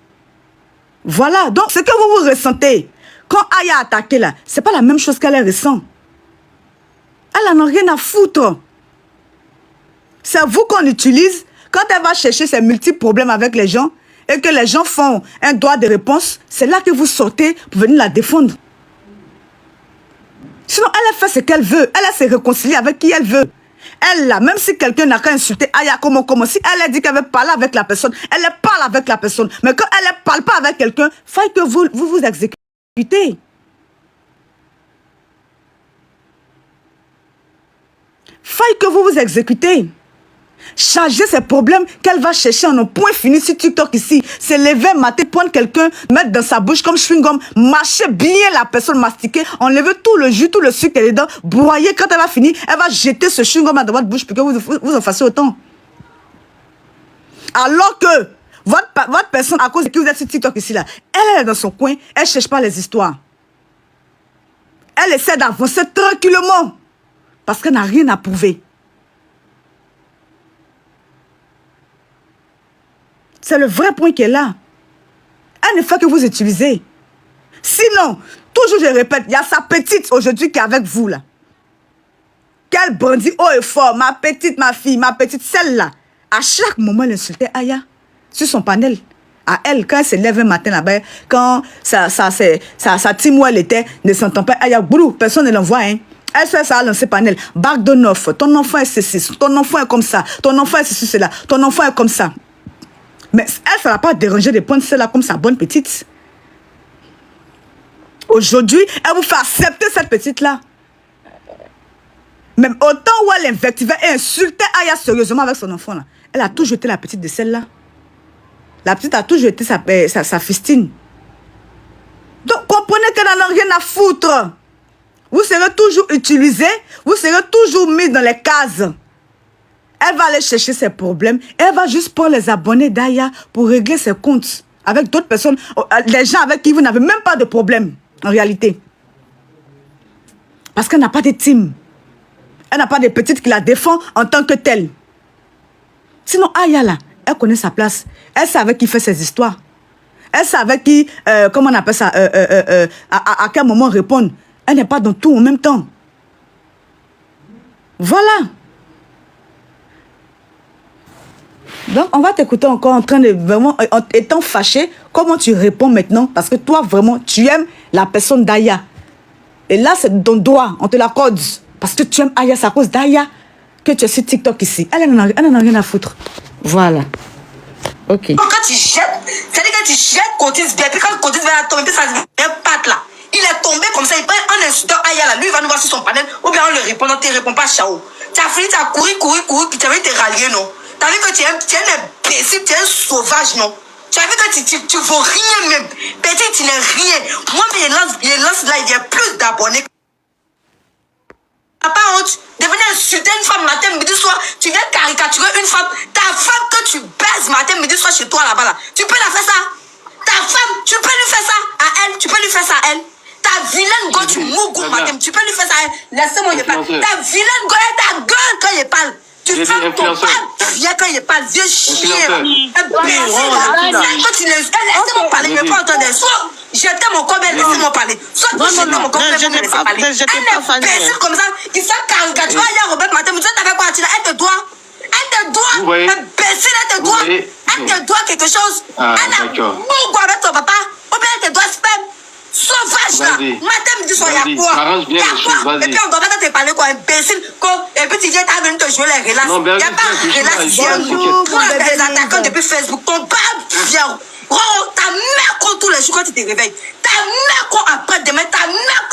Voilà. Donc, ce que vous ressentez quand Aya a attaqué là, c'est pas la même chose qu'elle ressent. Elle n'en a rien à foutre. C'est vous qu'on utilise quand elle va chercher ses multiples problèmes avec les gens et que les gens font un droit de réponse. C'est là que vous sortez pour venir la défendre. Sinon, elle a fait ce qu'elle veut. Elle a se réconcilier avec qui elle veut. Elle, là, même si quelqu'un n'a qu'à insulter Aya, comment, si elle a dit qu'elle veut parler avec la personne, elle parle avec la personne. Mais quand elle ne parle pas avec quelqu'un, il faut que vous exécutez. Faille que vous exécutez. Charger ces problèmes qu'elle va chercher en un point fini sur TikTok ici. Se lever, mater, prendre quelqu'un, mettre dans sa bouche comme chewing-gum, mâcher bien la personne, mastiquer, enlever tout le jus, tout le sucre qu'elle est dedans, broyer. Quand elle va finir, elle va jeter ce chewing-gum dans votre bouche pour que vous en fassiez autant. Alors que votre personne, à cause de qui vous êtes sur TikTok ici, là, elle est dans son coin, elle ne cherche pas les histoires. Elle essaie d'avancer tranquillement parce qu'elle n'a rien à prouver. C'est le vrai point qui est là. Elle ne fait que vous utiliser. Sinon, toujours je répète, il y a sa petite aujourd'hui qui est avec vous là. Qu'elle brandit haut et fort, ma petite, ma fille, ma petite, celle-là. À chaque moment, elle insultait Aya sur son panel. À elle, quand elle se lève un matin là-bas, quand sa team où elle était ne s'entend pas, Aya, boulou, personne ne l'envoie, hein. Elle fait ça à lancer panel. Back de neuf, ton enfant est ceci, ton enfant est comme ça, ton enfant est ceci, cela, ton enfant est comme ça. Mais elle, ça ne va pas déranger de prendre celle-là comme sa bonne petite. Aujourd'hui, elle vous fait accepter cette petite-là. Même autant où elle invectivait et insultait Aya sérieusement avec son enfant, là, elle a toujours été la petite de celle-là. La petite a toujours été sa fistine. Donc, comprenez qu'elle n'en a rien à foutre. Vous serez toujours utilisé, vous serez toujours mis dans les cases. Elle va aller chercher ses problèmes. Elle va juste prendre les abonnés d'Aya pour régler ses comptes avec d'autres personnes, des gens avec qui vous n'avez même pas de problème, en réalité. Parce qu'elle n'a pas de team. Elle n'a pas de petite qui la défend en tant que telle. Sinon, Aya, là, elle connaît sa place. Elle sait avec qui fait ses histoires. Elle sait avec qui, comment on appelle ça, à quel moment répondre. Elle n'est pas dans tout en même temps. Voilà. Donc, on va t'écouter encore en train de vraiment, en étant fâché, comment tu réponds maintenant. Parce que toi, vraiment, tu aimes la personne d'Aya. Et là, c'est ton droit, on te l'accorde. Parce que tu aimes Aya, c'est à cause d'Aya que tu es sur TikTok ici. Elle n'en a rien à foutre. Voilà. Ok. Quand tu jettes, c'est-à-dire que tu jettes Cotis bien, puis quand Cotis va tomber, puis ça devient patte là. Il est tombé comme ça, il prend un insultant Aya là, lui il va nous voir sur son panel, ou bien on le répond, on ne te répond pas, ciao. Tu as fini, tu as couru, puis tu as envie de te rallier, non? Tu as vu que tu es un imbécile, tu es un sauvage, non? Tu as vu que tu vaux rien même. Petit, tu n'es rien. Moi, mais il lance là, il y a plus d'abonnés. T'as pas honte de venir insulter une femme matin, midi, soir. Tu viens caricaturer une femme. Ta femme que tu baises matin, midi, soir chez toi là-bas. Là. Tu peux la faire ça. Ta femme, tu peux lui faire ça à elle. Tu peux lui faire ça à elle. Ta vilaine go, tu mougou matin. Tu peux lui faire ça à elle. Laissez-moi y parler. Ta vilaine go, elle ta gueule quand il parle. Tu fermes ton pas viens quand il parle. Vieux chien. Laissez-moi parler. Je ne vais pas entendre. Soit j'étais mon corps, laissez-moi parler. Soit tu jetais mon corps, laissez-moi parler. Elle est imbécile comme ça. Il s'est caricaturé. Il y a Robert Matin. Mais tu sais, t'avais quoi à dire? Elle te doit. Elle te doit. Imbécile, elle te doit. Elle te doit quelque chose. Elle a beaucoup avec ton papa. Ou bien elle te doit sperme. Sauvage là. Matin, midi, soir, il y a quoi? Il y a quoi? Et puis on doit te parler quoi, imbécile. Et puis tu viens, t'as venu te jouer les relax. Il n'y a pas de relax. Toi, les attaquants depuis Facebook, ton bas vient. Oh, ta mère contre tous les jours quand tu te réveilles. Ta mère contre après-demain. Ta mère,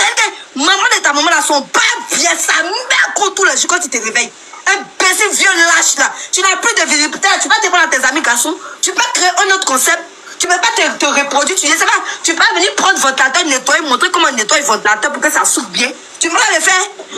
maman de ta maman là, son bas vient. Sa mère contre tous les jours quand tu te réveilles. Imbécile, vieux lâche là. Tu n'as plus de visibilité. Tu vas te prendre à tes amis garçons. Tu peux créer un autre concept. Tu ne peux pas te reproduire. Tu ne sais pas. Tu peux pas venir prendre ventilateur, nettoyer, montrer comment nettoyer le ventilateur pour que ça souffle bien. Tu peux pas le faire.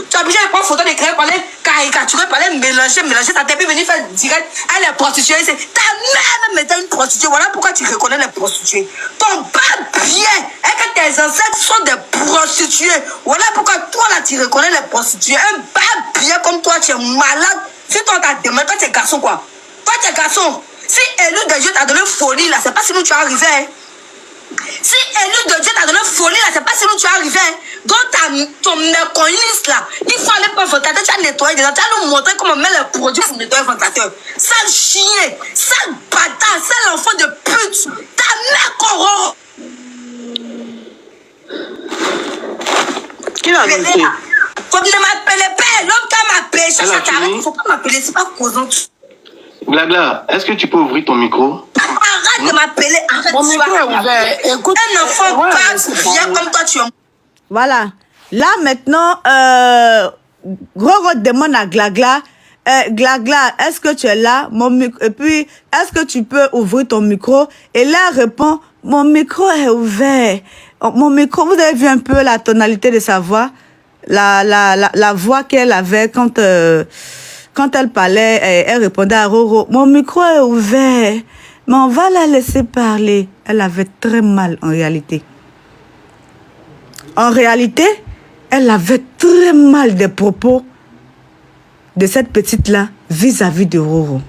Tu es obligé de prendre photo d'écran, parler caricaturer, parler mélanger ta tête, puis venir faire direct. Elle est prostituée. Ta mère même était une prostituée. Voilà pourquoi tu reconnais les prostituées. Ton bas bien et que tes ancêtres sont des prostituées. Voilà pourquoi toi là tu reconnais les prostituées. Un bas bien comme toi, tu es malade. Si toi t'as demandé, toi tu es garçon quoi. Toi tu es garçon. Si élu de Dieu t'a donné folie là, c'est pas si nous tu es arrivé. Si élu de Dieu t'a donné folie là, c'est pas si nous tu es arrivé. Donc ton méconnaissance là, il faut aller pour le ventilateur, tu as nettoyé déjà, tu as nous montrer comment mettre les produits pour nettoyer le ventilateur. Sale chien, sale bâtard, sale enfant de pute, ta mère corrompt. Qui l'a annoncé? Comme ne m'appelez pas, l'homme qui m'a appelé, ça t'arrête, il ne faut pas m'appeler, c'est pas causant. Blabla, est-ce que tu peux ouvrir ton micro? Arrête de m'appeler, arrête. Mon micro est ouvert. Écoute, un enfant pas bien comme toi, tu es. Voilà. Là, maintenant, Roro demande à Glagla, Glagla, est-ce que tu es là? Et puis, est-ce que tu peux ouvrir ton micro? Et là, elle répond, mon micro est ouvert. Mon micro, vous avez vu un peu la tonalité de sa voix? La voix qu'elle avait quand elle parlait, elle répondait à Roro, mon micro est ouvert, mais on va la laisser parler. Elle avait très mal en réalité. En réalité, elle avait très mal des propos de cette petite-là vis-à-vis de Roro.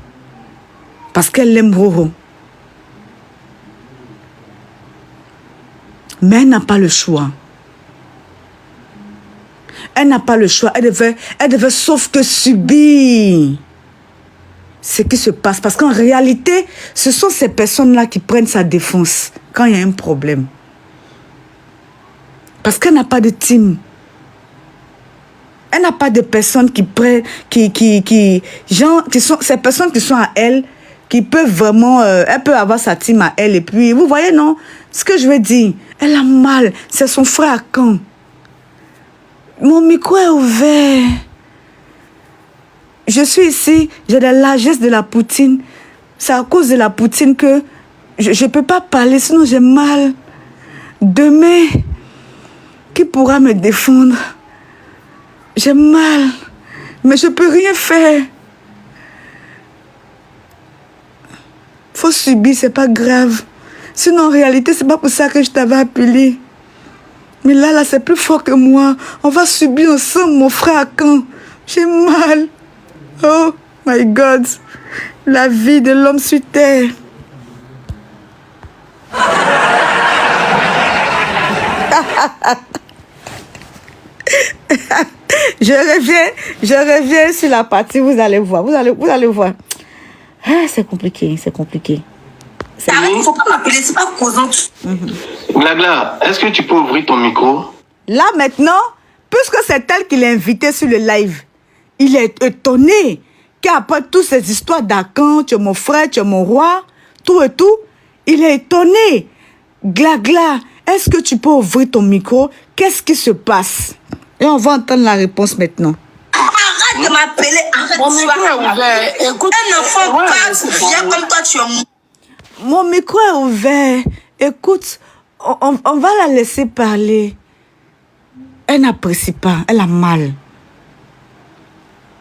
Parce qu'elle aime Roro. Mais elle n'a pas le choix. Elle n'a pas le choix. Elle devait sauf que subir ce qui se passe. Parce qu'en réalité, ce sont ces personnes-là qui prennent sa défense quand il y a un problème. Parce qu'elle n'a pas de team. Elle n'a pas de personnes qui prennent, ces personnes qui sont à elle, qui peuvent vraiment, elle peut avoir sa team à elle. Et puis, vous voyez, non? Ce que je veux dire, elle a mal. C'est son frère à quand? Mon micro est ouvert. Je suis ici, j'ai la largesse de la poutine. C'est à cause de la poutine que je ne peux pas parler, sinon j'ai mal. Demain, qui pourra me défendre? J'ai mal, mais je ne peux rien faire. Faut subir, c'est pas grave. Sinon, en réalité, c'est pas pour ça que je t'avais appelé. Mais là, c'est plus fort que moi. On va subir ensemble, mon frère Akan. J'ai mal. Oh my God. La vie de l'homme sur terre. Je reviens sur la partie, vous allez voir. Vous allez voir. Ah, c'est compliqué, c'est compliqué. Il ne faut pas m'appeler, c'est pas causant. Blabla, est-ce que tu peux ouvrir ton micro? Là, maintenant, puisque c'est elle qui l'a invité sur le live, il est étonné qu'après toutes ces histoires d'Akan, tu es mon frère, tu es mon roi, tout et tout, il est étonné. Glagla, est-ce que tu peux ouvrir ton micro? Qu'est-ce qui se passe? Et on va entendre la réponse maintenant. Arrête de m'appeler, arrête. Mon micro est ouvert. Écoute, un enfant pas bien comme toi, tu es. Mon micro est ouvert. Écoute, on va la laisser parler. Elle n'apprécie pas, elle a mal.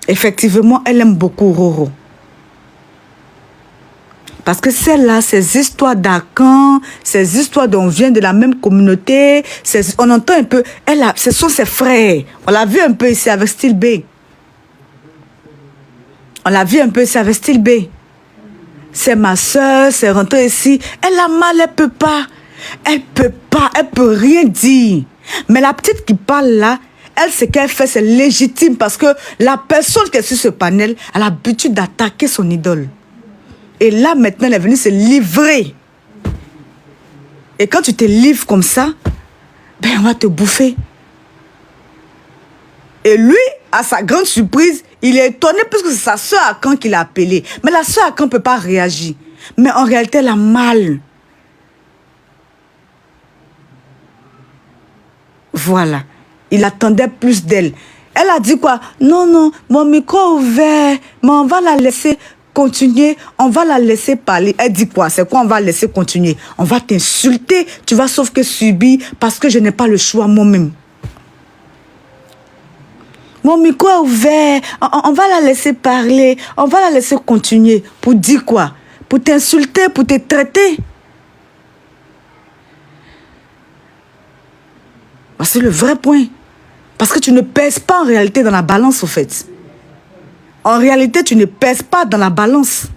Effectivement, elle aime beaucoup Roro. Parce que celle-là, ces histoires d'Akan, ces histoires dont on vient de la même communauté, on entend un peu, ce sont ses frères. On l'a vu un peu ici avec Style B. On l'a vu un peu ici avec Style B. C'est ma soeur, c'est rentré ici. Elle a mal, elle peut pas. Elle peut rien dire. Mais la petite qui parle là, elle, ce qu'elle fait, c'est légitime parce que la personne qui est sur ce panel a l'habitude d'attaquer son idole. Et là, maintenant, elle est venue se livrer. Et quand tu te livres comme ça, ben, on va te bouffer. Et lui, à sa grande surprise, il est étonné parce que c'est sa soeur Akan qui l'a appelé. Mais la soeur Akan ne peut pas réagir. Mais en réalité, elle a mal. Voilà. Il attendait plus d'elle. Elle a dit quoi? Non, non, mon micro est ouvert, mais on va la laisser continuer, on va la laisser parler. Elle dit quoi? C'est quoi on va laisser continuer? On va t'insulter, tu vas sauf que subir parce que je n'ai pas le choix moi-même. Mon micro est ouvert, on va la laisser parler, on va la laisser continuer. Pour dire quoi? Pour t'insulter, pour te traiter. C'est le vrai point. Parce que tu ne pèses pas en réalité dans la balance, au fait. En réalité, tu ne pèses pas dans la balance.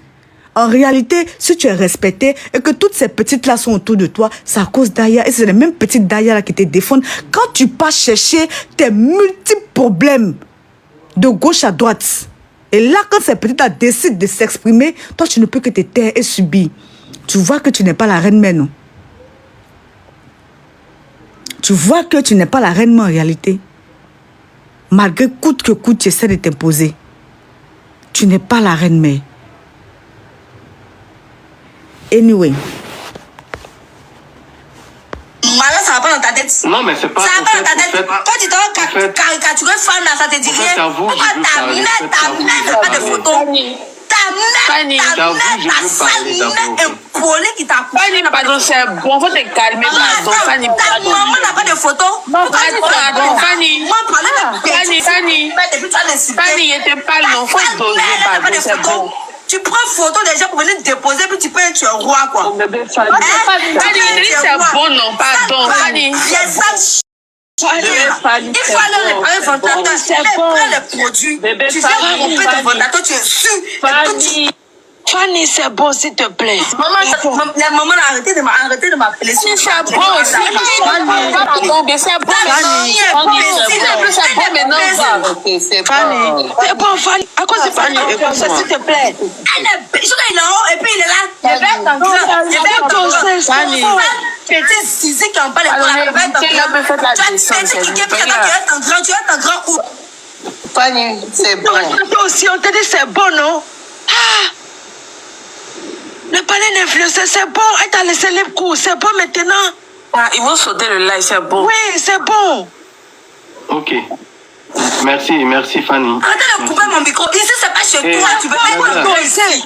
En réalité, si tu es respecté et que toutes ces petites-là sont autour de toi, c'est à cause d'Aya. Et c'est les mêmes petites d'Aya qui te défendent. Quand tu pars chercher tes multiples problèmes de gauche à droite, et là, quand ces petites-là décident de s'exprimer, toi, tu ne peux que te taire et subir. Tu vois que tu n'es pas la reine-mère, non? Tu vois que tu n'es pas la reine-mère en réalité. Malgré coûte que coûte, tu essaies de t'imposer. Tu n'es pas la reine-mère. Anyway. Malin, ça va pas dans ta tête. Non, mais c'est pas... Ça va pas dans ta tête. Quand tu t'en caricaturer femme là, ça te dit rien. Pourquoi ta mère n'a pas de photo? Ta mère, ta sale mère épaulée qui t'a poussé. Fanny, pardon, c'est bon, faut te calmer, pardon. Fanny, ta maman n'a pas de photo. Fanny, il te parle, non, faut doser, pardon, c'est bon. Tu prends photo des gens pour venir te déposer, puis tu peux être un roi, quoi. Fanny, c'est bon, non, pardon, Fanny. Il faut aller réparer le ventilateur. Prends le produit. Tu viens couper ton ventilateur, tu es sûr. Fanny, c'est bon, s'il te plaît. Maman a arrêté de m'appeler. C'est bon aussi. Fanny, c'est bon. C'est bon, Fanny. À quoi c'est Fanny? S'il te plaît. Il est là-haut et puis il est là. Je vais t'entendre. Fanny. Petit zizi qui en parle. Tu es un grand ou. Fanny, c'est bon. Toi aussi, on t'a dit c'est bon, non? Ah! Le palais d'influenceur, c'est bon. Elle t'a laissé les coups. C'est bon maintenant. Ah, ils vont sauter le live, c'est bon. Oui, c'est bon. Ok. Merci Fanny. Arrêtez de couper mon micro. Ici, c'est pas chez toi. Tu veux pas me ici.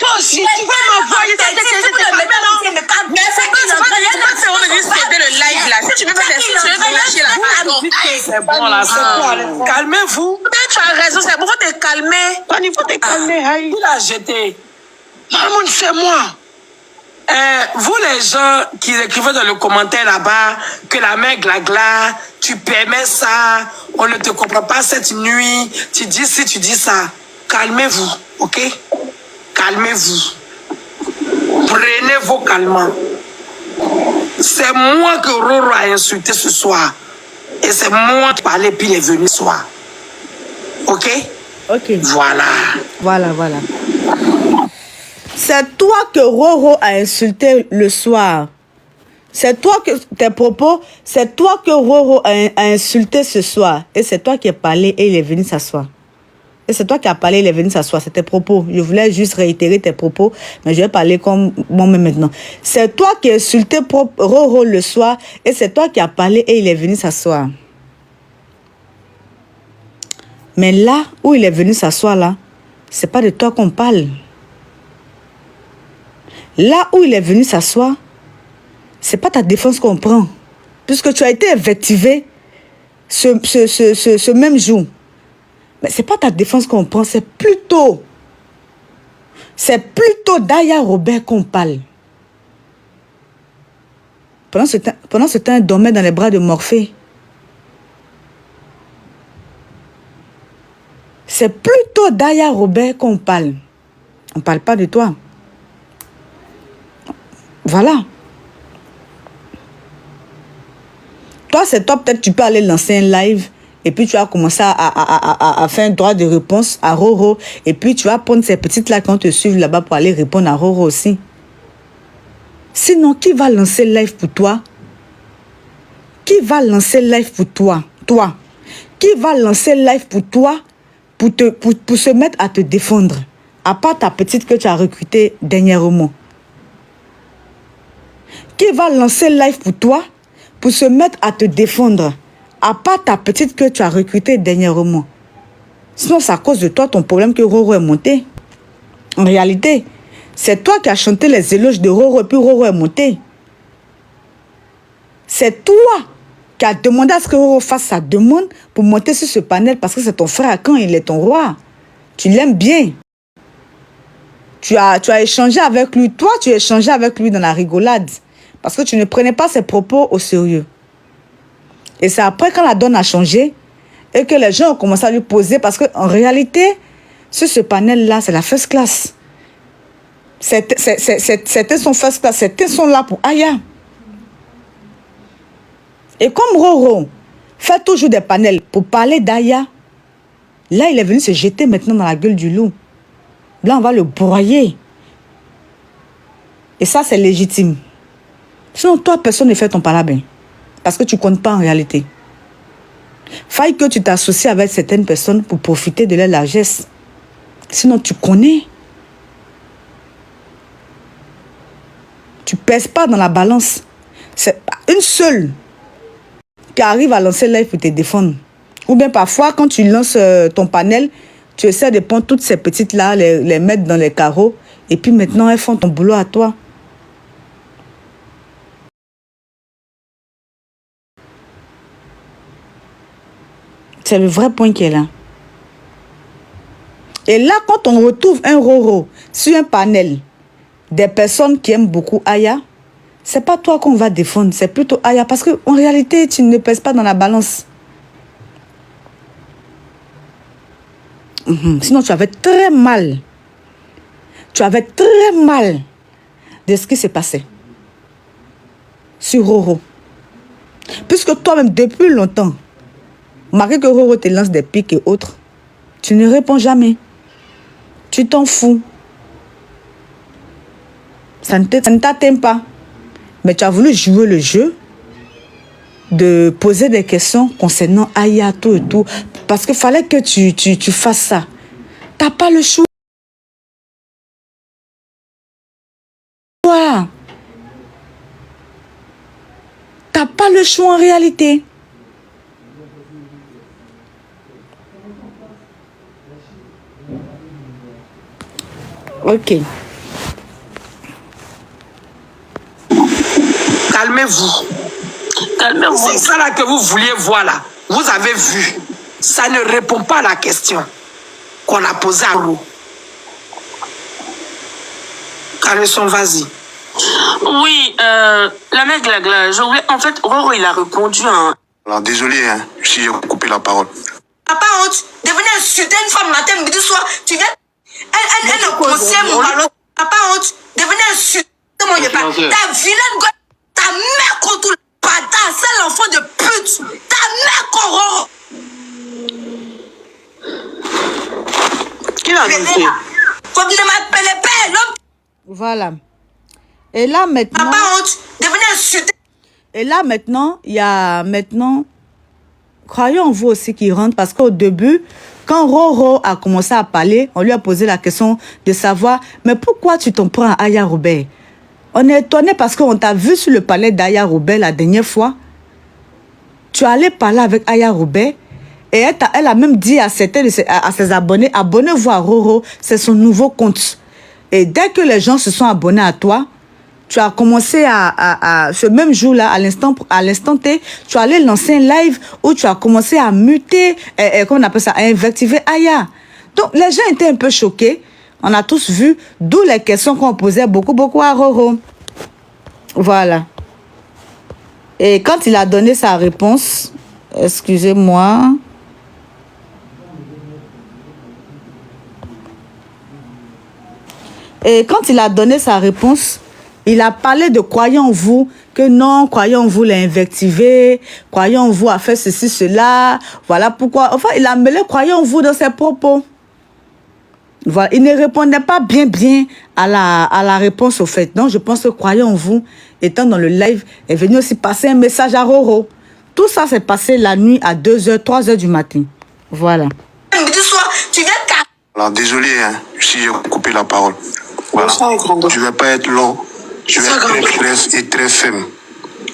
Toi aussi, tu vas m'envoyer ta tête. Mais c'est pas le live là. Si tu veux faire des choses, tu veux lâcher la c'est bon là, c'est bon. Calmez-vous. Tu as raison, c'est bon, faut te calmer. Il faut te calmer, Haï. Qui l'a jeté? Maman, c'est moi. Vous les gens qui écrivez dans le commentaire là-bas que la mère glagla, tu permets ça, on ne te comprend pas cette nuit, tu dis si tu dis ça, calmez-vous, ok? Calmez-vous. Prenez vos calmants. C'est moi que Roro a insulté ce soir. Et c'est moi qui parlais puis il est venu ce soir. Ok? Ok. Voilà. Voilà. C'est toi que Roro a insulté le soir. C'est toi que tes propos, c'est toi que Roro a insulté ce soir. Et c'est toi qui as parlé et il est venu s'asseoir. Et c'est toi qui as parlé, il est venu s'asseoir. C'est tes propos. Je voulais juste réitérer tes propos, mais je vais parler comme moi-même maintenant. C'est toi qui as insulté Roro le soir et c'est toi qui as parlé et il est venu s'asseoir. Mais là où il est venu s'asseoir, là, c'est pas de toi qu'on parle. Là où il est venu s'asseoir, c'est pas ta défense qu'on prend. Puisque tu as été invectivé ce même jour. Mais c'est pas ta défense qu'on prend, c'est plutôt d'Aya Robert qu'on parle. Pendant ce temps, elle dormait dans les bras de Morphée. C'est plutôt d'Aya Robert qu'on parle. On ne parle pas de toi. Voilà. Toi, c'est toi, peut-être tu peux aller lancer un live et puis tu vas commencer à faire un droit de réponse à Roro et puis tu vas prendre ces petites-là qui vont te suivre là-bas pour aller répondre à Roro aussi. Sinon, qui va lancer live pour toi? Qui va lancer live pour toi? Toi. Qui va lancer live pour toi pour se mettre à te défendre? À part ta petite que tu as recrutée dernièrement. Qui va lancer live pour toi pour se mettre à te défendre? À part ta petite que tu as recrutée dernièrement. Sinon, c'est à cause de toi ton problème que Roro est monté. En réalité, c'est toi qui as chanté les éloges de Roro et puis Roro est monté. C'est toi qui as demandé à ce que Roro fasse sa demande pour monter sur ce panel parce que c'est ton frère quand il est ton roi. Tu l'aimes bien. Tu as échangé avec lui. Toi, tu as échangé avec lui dans la rigolade parce que tu ne prenais pas ses propos au sérieux. Et c'est après quand la donne a changé et que les gens ont commencé à lui poser parce qu'en réalité, sur ce panel-là, c'est la first class. C'était son first class. C'était son là pour Aya. Et comme Roro fait toujours des panels pour parler d'Aya, là, il est venu se jeter maintenant dans la gueule du loup. Là, on va le broyer. Et ça, c'est légitime. Sinon, toi, personne ne fait ton parabène. Parce que tu ne comptes pas en réalité. Faille que tu t'associes avec certaines personnes pour profiter de leur largesse. Sinon, tu connais. Tu ne pèses pas dans la balance. C'est une seule qui arrive à lancer live pour te défendre. Ou bien parfois, quand tu lances ton panel, tu essaies de prendre toutes ces petites-là, les mettre dans les carreaux, et puis maintenant, elles font ton boulot à toi. C'est le vrai point qui est là. Et là, quand on retrouve un Roro sur un panel, des personnes qui aiment beaucoup Aya, c'est pas toi qu'on va défendre, c'est plutôt Aya. Parce qu'en réalité, tu ne pèses pas dans la balance. Sinon, tu avais très mal. Tu avais très mal de ce qui s'est passé sur Roro. Puisque toi-même, depuis longtemps, malgré que Roro te lance des pics et autres, tu ne réponds jamais. Tu t'en fous. Ça ne t'atteint pas. Mais tu as voulu jouer le jeu de poser des questions concernant Aya, tout et tout. Parce qu'il fallait que tu fasses ça. Tu n'as pas le choix. Tu n'as pas le choix en réalité. Ok. Calmez-vous. Calmez-vous. C'est ça là que vous vouliez voir là. Vous avez vu. Ça ne répond pas à la question qu'on a posée à Roro. Caresson, vas-y. Oui, la mère Glagla, je voulais... En fait, Roro, il a répondu à un... Alors, désolé, hein, si j'ai coupé la parole. T'as pas honte de venir insulter une femme matin, midi, soir. Tu viens... Elle est consciente, mon ballon. T'as pas honte de venir insulter mon yépa. Ta vilaine gosse, ta mère contre le bâtard, c'est l'enfant de pute. Ta mère contre Roro. Qui l'a annoncé? Comme ne m'appelez pas, l'homme. Voilà. Et là maintenant... T'as pas honte de venir insulter. Et là maintenant, il y a maintenant... Croyons en vous aussi qui rentre parce qu'au début, quand Roro a commencé à parler, on lui a posé la question de savoir, mais pourquoi tu t'en prends à Aya Robert? On est étonné parce qu'on t'a vu sur le palais d'Aya Robert la dernière fois. Tu allais parler avec Aya Robert et elle a même dit à certains à ses abonnés, abonnez-vous à Roro, c'est son nouveau compte. Et dès que les gens se sont abonnés à toi, tu as commencé à ce même jour-là, à l'instant T, tu allais lancer un live où tu as commencé à muter, comment on appelle ça, à invectiver Aya. Donc, les gens étaient un peu choqués. On a tous vu, d'où les questions qu'on posait beaucoup à Roro. Voilà. Et quand il a donné sa réponse, excusez-moi. Et quand il a donné sa réponse, il a parlé de croyant en vous, que non, croyant en vous l'a invectivé, croyant en vous a fait ceci, cela. Voilà pourquoi. Enfin, il a mêlé croyant en vous dans ses propos. Voilà. Il ne répondait pas bien à la réponse au fait. Donc, je pense que croyant en vous, étant dans le live, est venu aussi passer un message à Roro. Tout ça s'est passé la nuit à 2h, 3h du matin. Voilà. Alors, désolé, hein, si j'ai coupé la parole. Voilà. Je ne vais pas être long. Je vais être très bref et très ferme.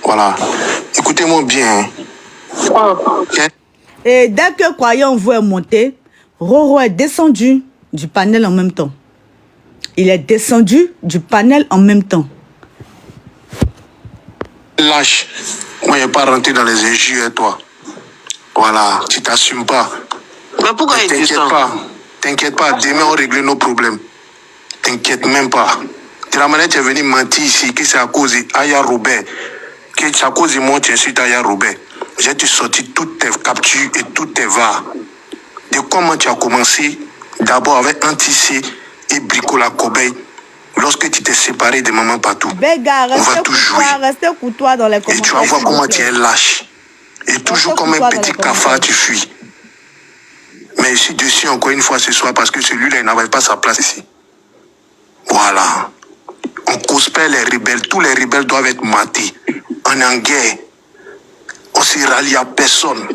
Voilà. Écoutez-moi bien. Hein. Et dès que Croyant vous est monté, Roro est descendu du panel en même temps. Il est descendu du panel en même temps. Lâche. Moi, je n'ai pas rentré dans les injures, toi. Voilà, tu t'assumes pas. Mais pourquoi il dit ça? T'inquiète pas, demain on règle nos problèmes. T'inquiète même pas. De la manière tu es venu mentir ici, que c'est à cause d'Aya Robert, que c'est à cause de moi tu insultes Aya Robert. J'ai te sorti toutes tes captures et toutes tes VAR. De comment tu as commencé, d'abord avec Anticé et Bricola Cobeil, lorsque tu t'es séparé de maman partout. Béga, on va tout jouer. Restez courtois dans les commentaires. Et tu vas voir comment tu es lâche. Et toujours comme un petit cafard, tu fuis. Mais je suis dessus encore une fois ce soir parce que celui-là, il n'avait pas sa place ici. Voilà. On cosplay les rebelles. Tous les rebelles doivent être matés. On est en guerre. On ne se rallie à personne.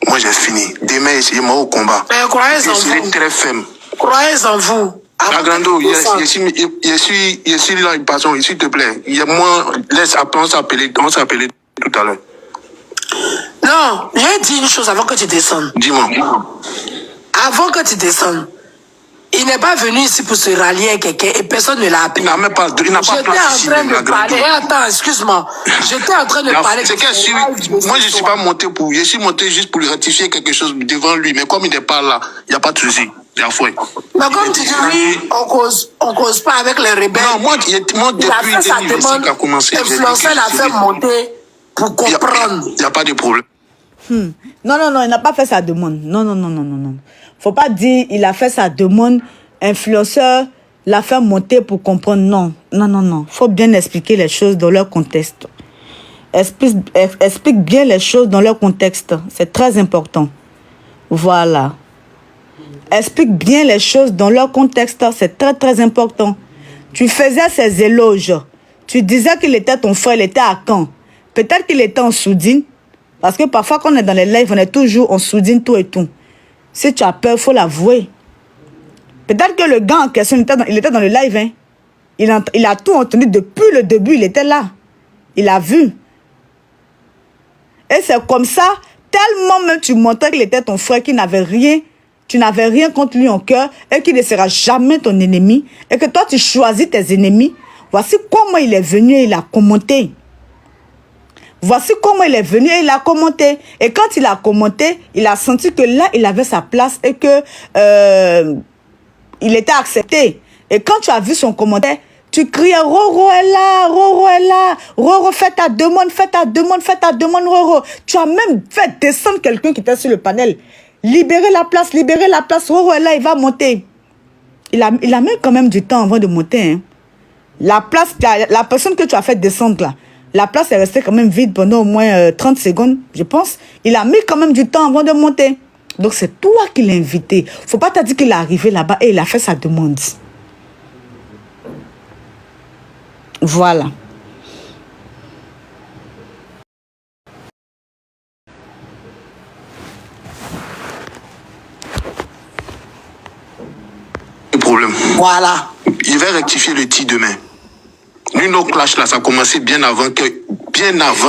Moi, j'ai fini. Demain, je moi au combat. Mais croyez en je serai vous. très ferme. Croyez en vous. Agrando, je suis là, pardon, s'il te plaît. Moi, laisse, on s'appeler tout à l'heure. Non, j'ai dit une chose avant que tu descendes. Dis-moi. Avant que tu descendes, il n'est pas venu ici pour se rallier à quelqu'un et personne ne l'a appelé. Il n'a même pas, il n'a pas J'étais place ici. en train de parler. Attends, excuse-moi. J'étais en train de parler. C'est moi, je ne suis pas monté pour. Je suis monté juste pour lui rectifier quelque chose devant lui. Mais comme il n'est pas là, il n'y a pas de souci. Il y a fouet. Mais comme tu dis, oui, on cause pas avec les rebelles. Non, moi depuis l'université qui a commencé, influencer l'a fait monter pour comprendre. Il n'y a pas de problème. Non, il n'a pas fait sa demande. Non. Faut pas dire il a fait sa demande, influenceur l'a fait monter pour comprendre. Non. Faut bien expliquer les choses dans leur contexte. Explique bien les choses dans leur contexte. C'est très important. Voilà. Explique bien les choses dans leur contexte. C'est très, très important. Tu faisais ses éloges. Tu disais qu'il était ton frère, il était à Caen. Peut-être qu'il était en soudine. Parce que parfois, quand on est dans les lives, on est toujours en soudine, tout et tout. Si tu as peur, il faut l'avouer. Peut-être que le gars en question, il était dans le live. Hein. Il a tout entendu depuis le début. Il était là. Il a vu. Et c'est comme ça, tellement même tu montrais qu'il était ton frère, qu'il n'avait rien. Tu n'avais rien contre lui en cœur et qu'il ne sera jamais ton ennemi. Et que toi, tu choisis tes ennemis. Voici comment il est venu et il a commenté. Voici comment il est venu et il a commenté. Et quand il a commenté, il a senti que là, il avait sa place et que il était accepté. Et quand tu as vu son commentaire, tu criais, Roro est là, Roro est là. Roro, fais ta demande, Roro. Tu as même fait descendre quelqu'un qui était sur le panel. Libérez la place, Roro est là, il va monter. Il a mis quand même du temps avant de monter. Hein. La personne que tu as fait descendre là, la place est restée quand même vide pendant au moins 30 secondes, je pense. Il a mis quand même du temps avant de monter. Donc c'est toi qui l'as invité. Faut pas te dire qu'il est arrivé là-bas et il a fait sa demande. Voilà. Problème. Voilà. Il va rectifier le tir demain. Nous, nos clashs là, ça a commencé bien avant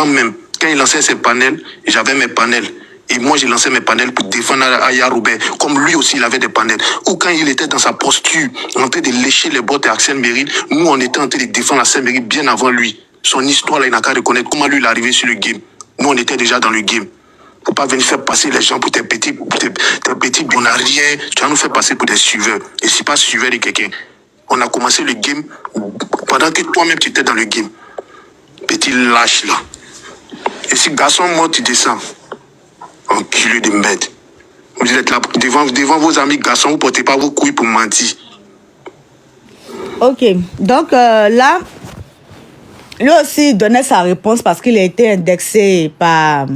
même. Quand il lançait ses panels, j'avais mes panels. Et moi, j'ai lancé mes panels pour défendre Aya Robert. Comme lui aussi, il avait des panels. Ou quand il était dans sa posture, en train de lécher les bottes à Axel Mérine, nous, on était en train de défendre Axel Mérine bien avant lui. Son histoire là, il n'a qu'à reconnaître comment lui, il est arrivé sur le game. Nous, on était déjà dans le game. Faut pas venir faire passer les gens pour tes petits, on n'a rien. Tu vas nous faire passer pour des suiveurs. Et si pas suiveur de quelqu'un. On a commencé le game pendant que toi-même tu étais dans le game. Petit lâche là. Et si garçon mort, tu descends. Enculé de merde. Vous êtes là devant vos amis garçons, vous ne portez pas vos couilles pour mentir. Ok, donc là, lui aussi donnait sa réponse parce qu'il a été indexé par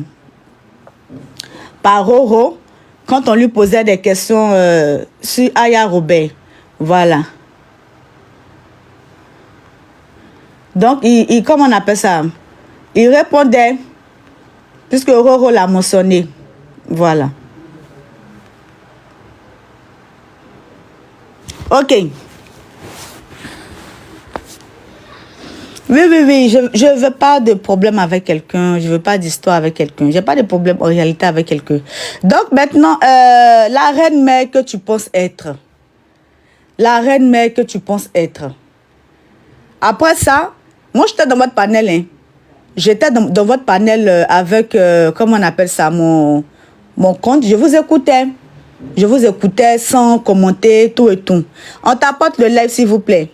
Roro quand on lui posait des questions sur Aya Robert. Voilà. Donc, comment on appelle ça? Il répondait, puisque Roro l'a mentionné. Voilà. Ok. Oui, je veux pas de problème avec quelqu'un, je veux pas d'histoire avec quelqu'un, j'ai pas de problème en réalité avec quelqu'un. Donc maintenant, la reine mère que tu penses être. La reine mère que tu penses être. Après ça, moi j'étais dans votre panel, hein. J'étais dans votre panel avec, comment on appelle ça, mon compte, je vous écoutais. Je vous écoutais sans commenter, tout et tout. On tapote le live s'il vous plaît.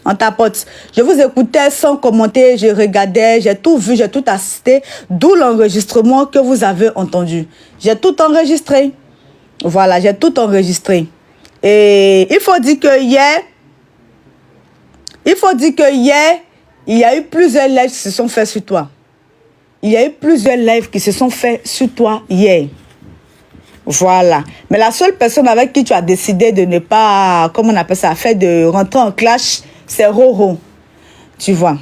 On tapote. Je vous écoutais sans commenter, je regardais, j'ai tout vu, j'ai tout assisté, d'où l'enregistrement que vous avez entendu. J'ai tout enregistré. Voilà, j'ai tout enregistré. Et il faut dire que hier, il y a eu plusieurs lives qui se sont faits sur toi. Il y a eu plusieurs lives qui se sont faits sur toi hier. Voilà. Mais la seule personne avec qui tu as décidé de ne pas, comment on appelle ça, faire de rentrer en clash, c'est Roro. Tu vois.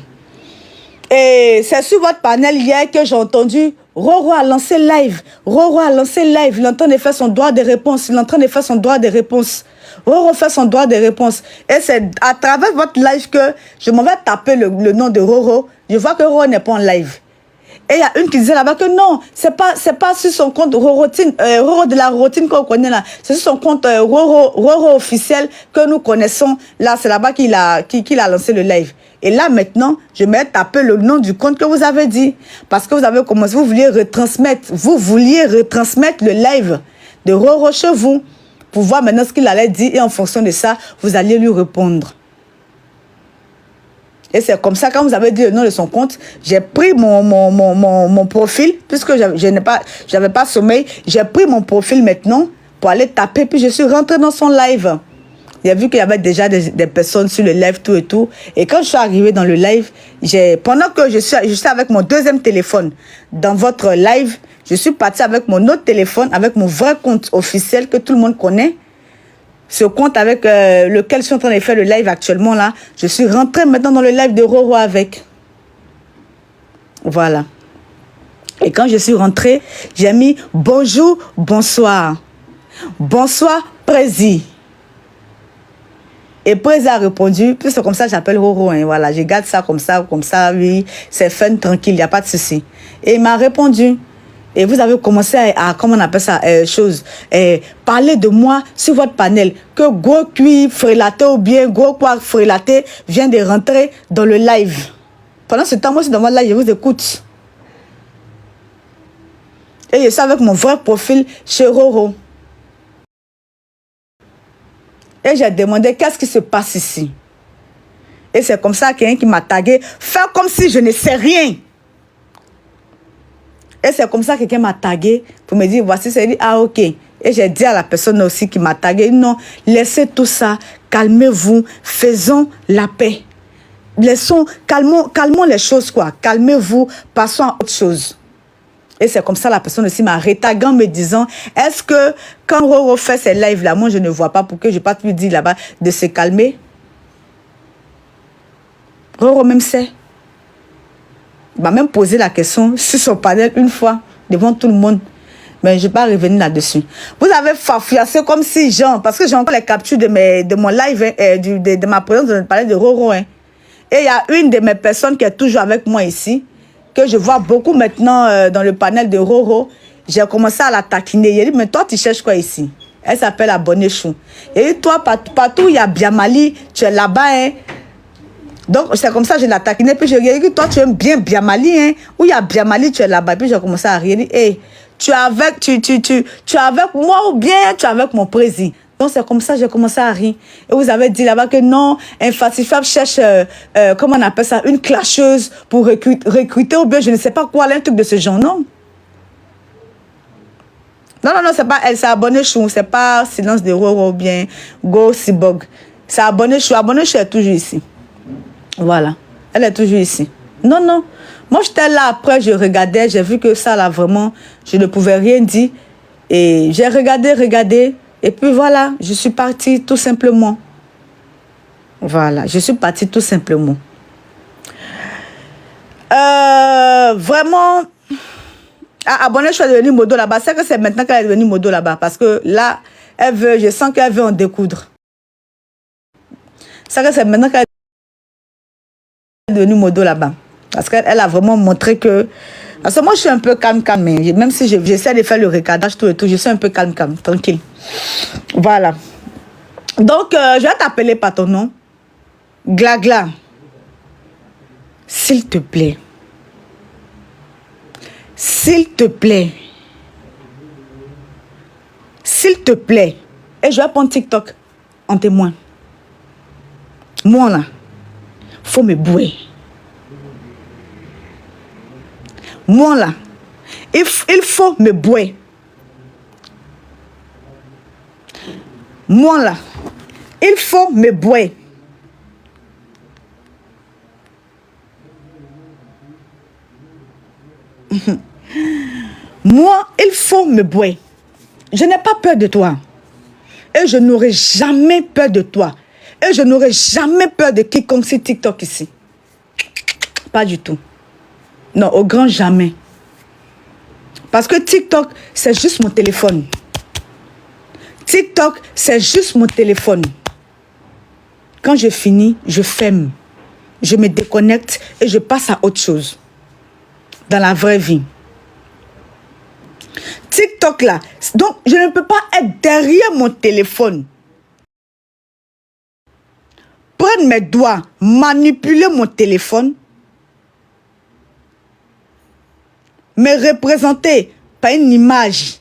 Et c'est sur votre panel hier que j'ai entendu Roro a lancé live. Roro a lancé live. Il est en train de faire son droit de réponse. Il est en train de faire son droit de réponse. Roro fait son droit de réponse. Et c'est à travers votre live que je m'en vais taper le nom de Roro. Je vois que Roro n'est pas en live. Et il y a une qui disait là-bas que non, c'est pas sur son compte Roro de la routine qu'on connaît là. C'est sur son compte Roro officiel que nous connaissons. Là, c'est là-bas qu'il a lancé le live. Et là, maintenant, je vais taper le nom du compte que vous avez dit. Parce que vous avez commencé, vous vouliez retransmettre le live de Roro chez vous. Pour voir maintenant ce qu'il allait dire. Et en fonction de ça, vous alliez lui répondre. Et c'est comme ça, quand vous avez dit le nom de son compte, j'ai pris mon profil, puisque je n'avais pas sommeil, j'ai pris mon profil maintenant pour aller taper, puis je suis rentrée dans son live. J'ai vu qu'il y avait déjà des personnes sur le live, tout et tout. Et quand je suis arrivée dans le live, pendant que je suis avec mon deuxième téléphone dans votre live, je suis partie avec mon autre téléphone, avec mon vrai compte officiel que tout le monde connaît. Ce compte avec lequel je suis en train de faire le live actuellement là, je suis rentrée maintenant dans le live de Roro avec. Voilà. Et quand je suis rentrée, j'ai mis bonjour, bonsoir. Bonsoir, Prési. Et Prési a répondu, puis c'est comme ça que j'appelle Roro. Hein, voilà, je garde ça, oui. C'est fun, tranquille, il n'y a pas de souci. Et il m'a répondu. Et vous avez commencé à comment on appelle ça, parler de moi sur votre panel. Que Gros Cuit Frélaté ou bien Gros Quoi Frélaté vient de rentrer dans le live. Pendant ce temps, moi, je suis dans votre live, je vous écoute. Et je suis avec mon vrai profil chez Roro. Et j'ai demandé qu'est-ce qui se passe ici. Et c'est comme ça qu'il y a un qui m'a tagué. Faire comme si je ne sais rien. Et c'est comme ça que quelqu'un m'a tagué pour me dire, voici, c'est dit, ah ok. Et j'ai dit à la personne aussi qui m'a tagué, non, laissez tout ça, calmez-vous, faisons la paix. Calmons les choses, quoi. Calmez-vous, passons à autre chose. Et c'est comme ça la personne aussi m'a rétagué en me disant, est-ce que quand Roro fait ses lives là, moi je ne vois pas, pour que je ne pas lui dire là-bas de se calmer. Roro même sait. Il m'a même posé la question sur son panel une fois, devant tout le monde. Mais je ne vais pas revenir là-dessus. Vous avez farfiassé comme si, genre, parce que j'ai encore les captures de mon live, hein, de ma présence dans le palais de Roro. Hein. Et il y a une de mes personnes qui est toujours avec moi ici, que je vois beaucoup maintenant dans le panel de Roro. J'ai commencé à la taquiner. Il dit, mais toi, tu cherches quoi ici? Elle s'appelle Abonné Chou. Et toi, partout où il y a Biamali, tu es là-bas, hein. Donc, c'est comme ça que je l'ai taquiné. Puis je lui ai dit, toi, tu aimes bien Biamali, hein. Où il y a Biamali, tu es là-bas. Puis j'ai commencé à rire. Hey, tu es avec moi ou bien tu es avec mon président. Donc, c'est comme ça que j'ai commencé à rire. Et vous avez dit là-bas que non, un Fatifab cherche, comment on appelle ça, une clasheuse pour recruter ou bien je ne sais pas quoi, un truc de ce genre, non? Non, c'est pas elle, c'est Abonné Chou. C'est pas Silence de Roro ou bien Go Sibog. C'est Abonné Chou. Abonné Chou est toujours ici. Voilà, elle est toujours ici. Non. Moi, j'étais là après, je regardais, j'ai vu que ça, là, vraiment, je ne pouvais rien dire. Et j'ai regardé. Et puis voilà, je suis partie tout simplement. Voilà, je suis partie tout simplement. Vraiment, Abonné, je suis devenue modo là-bas. C'est que c'est maintenant qu'elle est devenue modo là-bas. Parce que là, je sens qu'elle veut en découdre. C'est que c'est maintenant qu'elle devenue modo là-bas. Parce qu'elle a vraiment montré que... Parce que moi, je suis un peu calme, mais même si j'essaie de faire le recadage, tout et tout, je suis un peu calme, tranquille. Voilà. Donc, je vais t'appeler par ton nom. Glagla. S'il te plaît. S'il te plaît. S'il te plaît. Et je vais prendre TikTok en témoin. Moi, là, faut me bouer. Moi, là, il faut me bouer. Moi, là, il faut me bouer. Moi, il faut me bouer. Je n'ai pas peur de toi. Et je n'aurai jamais peur de toi. Et je n'aurai jamais peur de quiconque sur TikTok ici. Pas du tout. Non, au grand jamais. Parce que TikTok, c'est juste mon téléphone. TikTok, c'est juste mon téléphone. Quand je finis, je ferme. Je me déconnecte et je passe à autre chose. Dans la vraie vie. TikTok là, donc je ne peux pas être derrière mon téléphone. Prendre mes doigts, manipuler mon téléphone, me représenter par une image,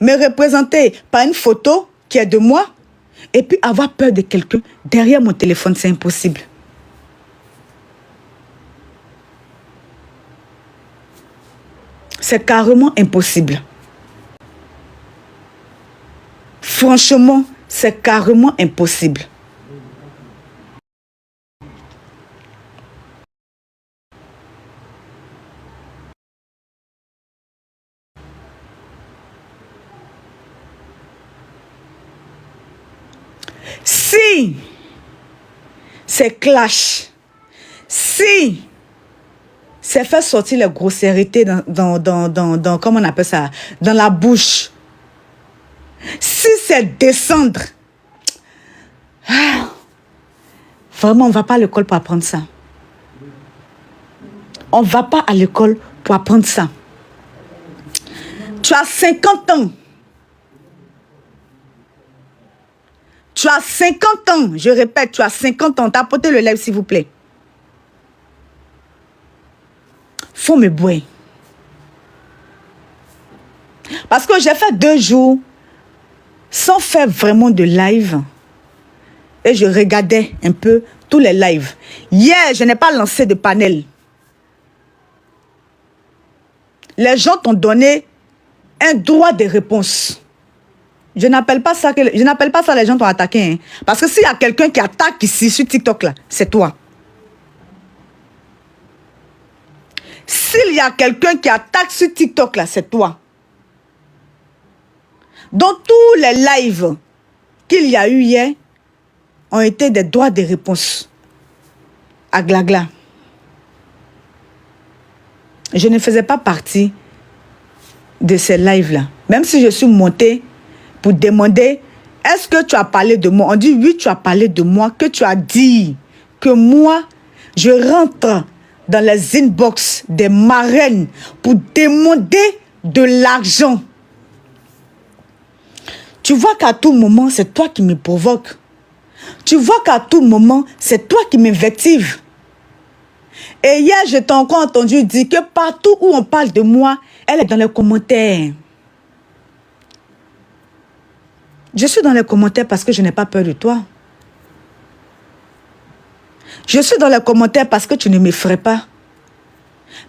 me représenter par une photo qui est de moi, et puis avoir peur de quelqu'un derrière mon téléphone, c'est impossible. C'est carrément impossible. Franchement, c'est carrément impossible. Si c'est clash, si c'est faire sortir les grossièretés dans comment on appelle ça, dans la bouche, si c'est descendre, vraiment on ne va pas à l'école pour apprendre ça. On ne va pas à l'école pour apprendre ça. Tu as 50 ans. Tu as 50 ans, je répète, tu as 50 ans. Tapotez le live, s'il vous plaît. Faut me boire. Parce que j'ai fait 2 jours sans faire vraiment de live. Et je regardais un peu tous les lives. Hier, je n'ai pas lancé de panel. Les gens t'ont donné un droit de réponse. Je n'appelle pas ça les gens t'ont attaqué. Hein. Parce que s'il y a quelqu'un qui attaque ici sur TikTok là, c'est toi. S'il y a quelqu'un qui attaque sur TikTok là, c'est toi. Dans tous les lives qu'il y a eu hier, ont été des droits de réponse à Glagla. Je ne faisais pas partie de ces lives là. Même si je suis montée pour demander, est-ce que tu as parlé de moi? On dit oui, tu as parlé de moi, que tu as dit que moi, je rentre dans les inbox des marraines pour demander de l'argent. Tu vois qu'à tout moment, c'est toi qui me provoque. Tu vois qu'à tout moment, c'est toi qui m'invective. Et hier, je t'ai encore entendu dire que partout où on parle de moi, elle est dans les commentaires. Je suis dans les commentaires parce que je n'ai pas peur de toi. Je suis dans les commentaires parce que tu ne m'effraies pas.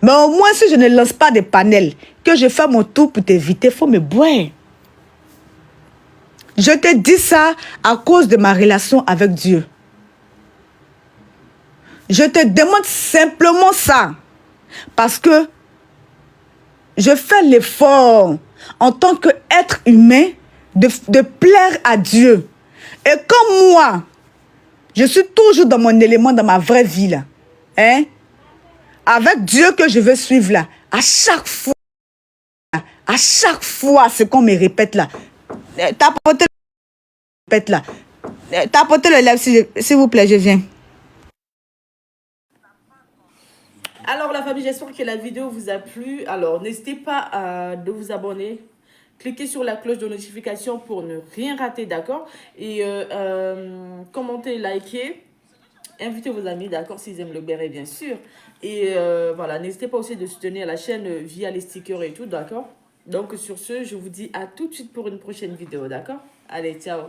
Mais au moins, si je ne lance pas de panel, que je fais mon tour pour t'éviter, il faut me boire. Je te dis ça à cause de ma relation avec Dieu. Je te demande simplement ça. Parce que je fais l'effort en tant qu'être humain de plaire à Dieu. Et comme moi, je suis toujours dans mon élément, dans ma vraie vie là. Hein? Avec Dieu que je veux suivre là. À chaque fois, ce qu'on me répète là. Tapotez le live, s'il vous plaît, je viens. Alors la famille, j'espère que la vidéo vous a plu. Alors n'hésitez pas de vous abonner. Cliquez sur la cloche de notification pour ne rien rater, d'accord? Et commentez, likez. Invitez vos amis, d'accord, s'ils aiment le béret, bien sûr. Et voilà, n'hésitez pas aussi de soutenir la chaîne via les stickers et tout, d'accord? Donc sur ce, je vous dis à tout de suite pour une prochaine vidéo, d'accord? Allez, ciao!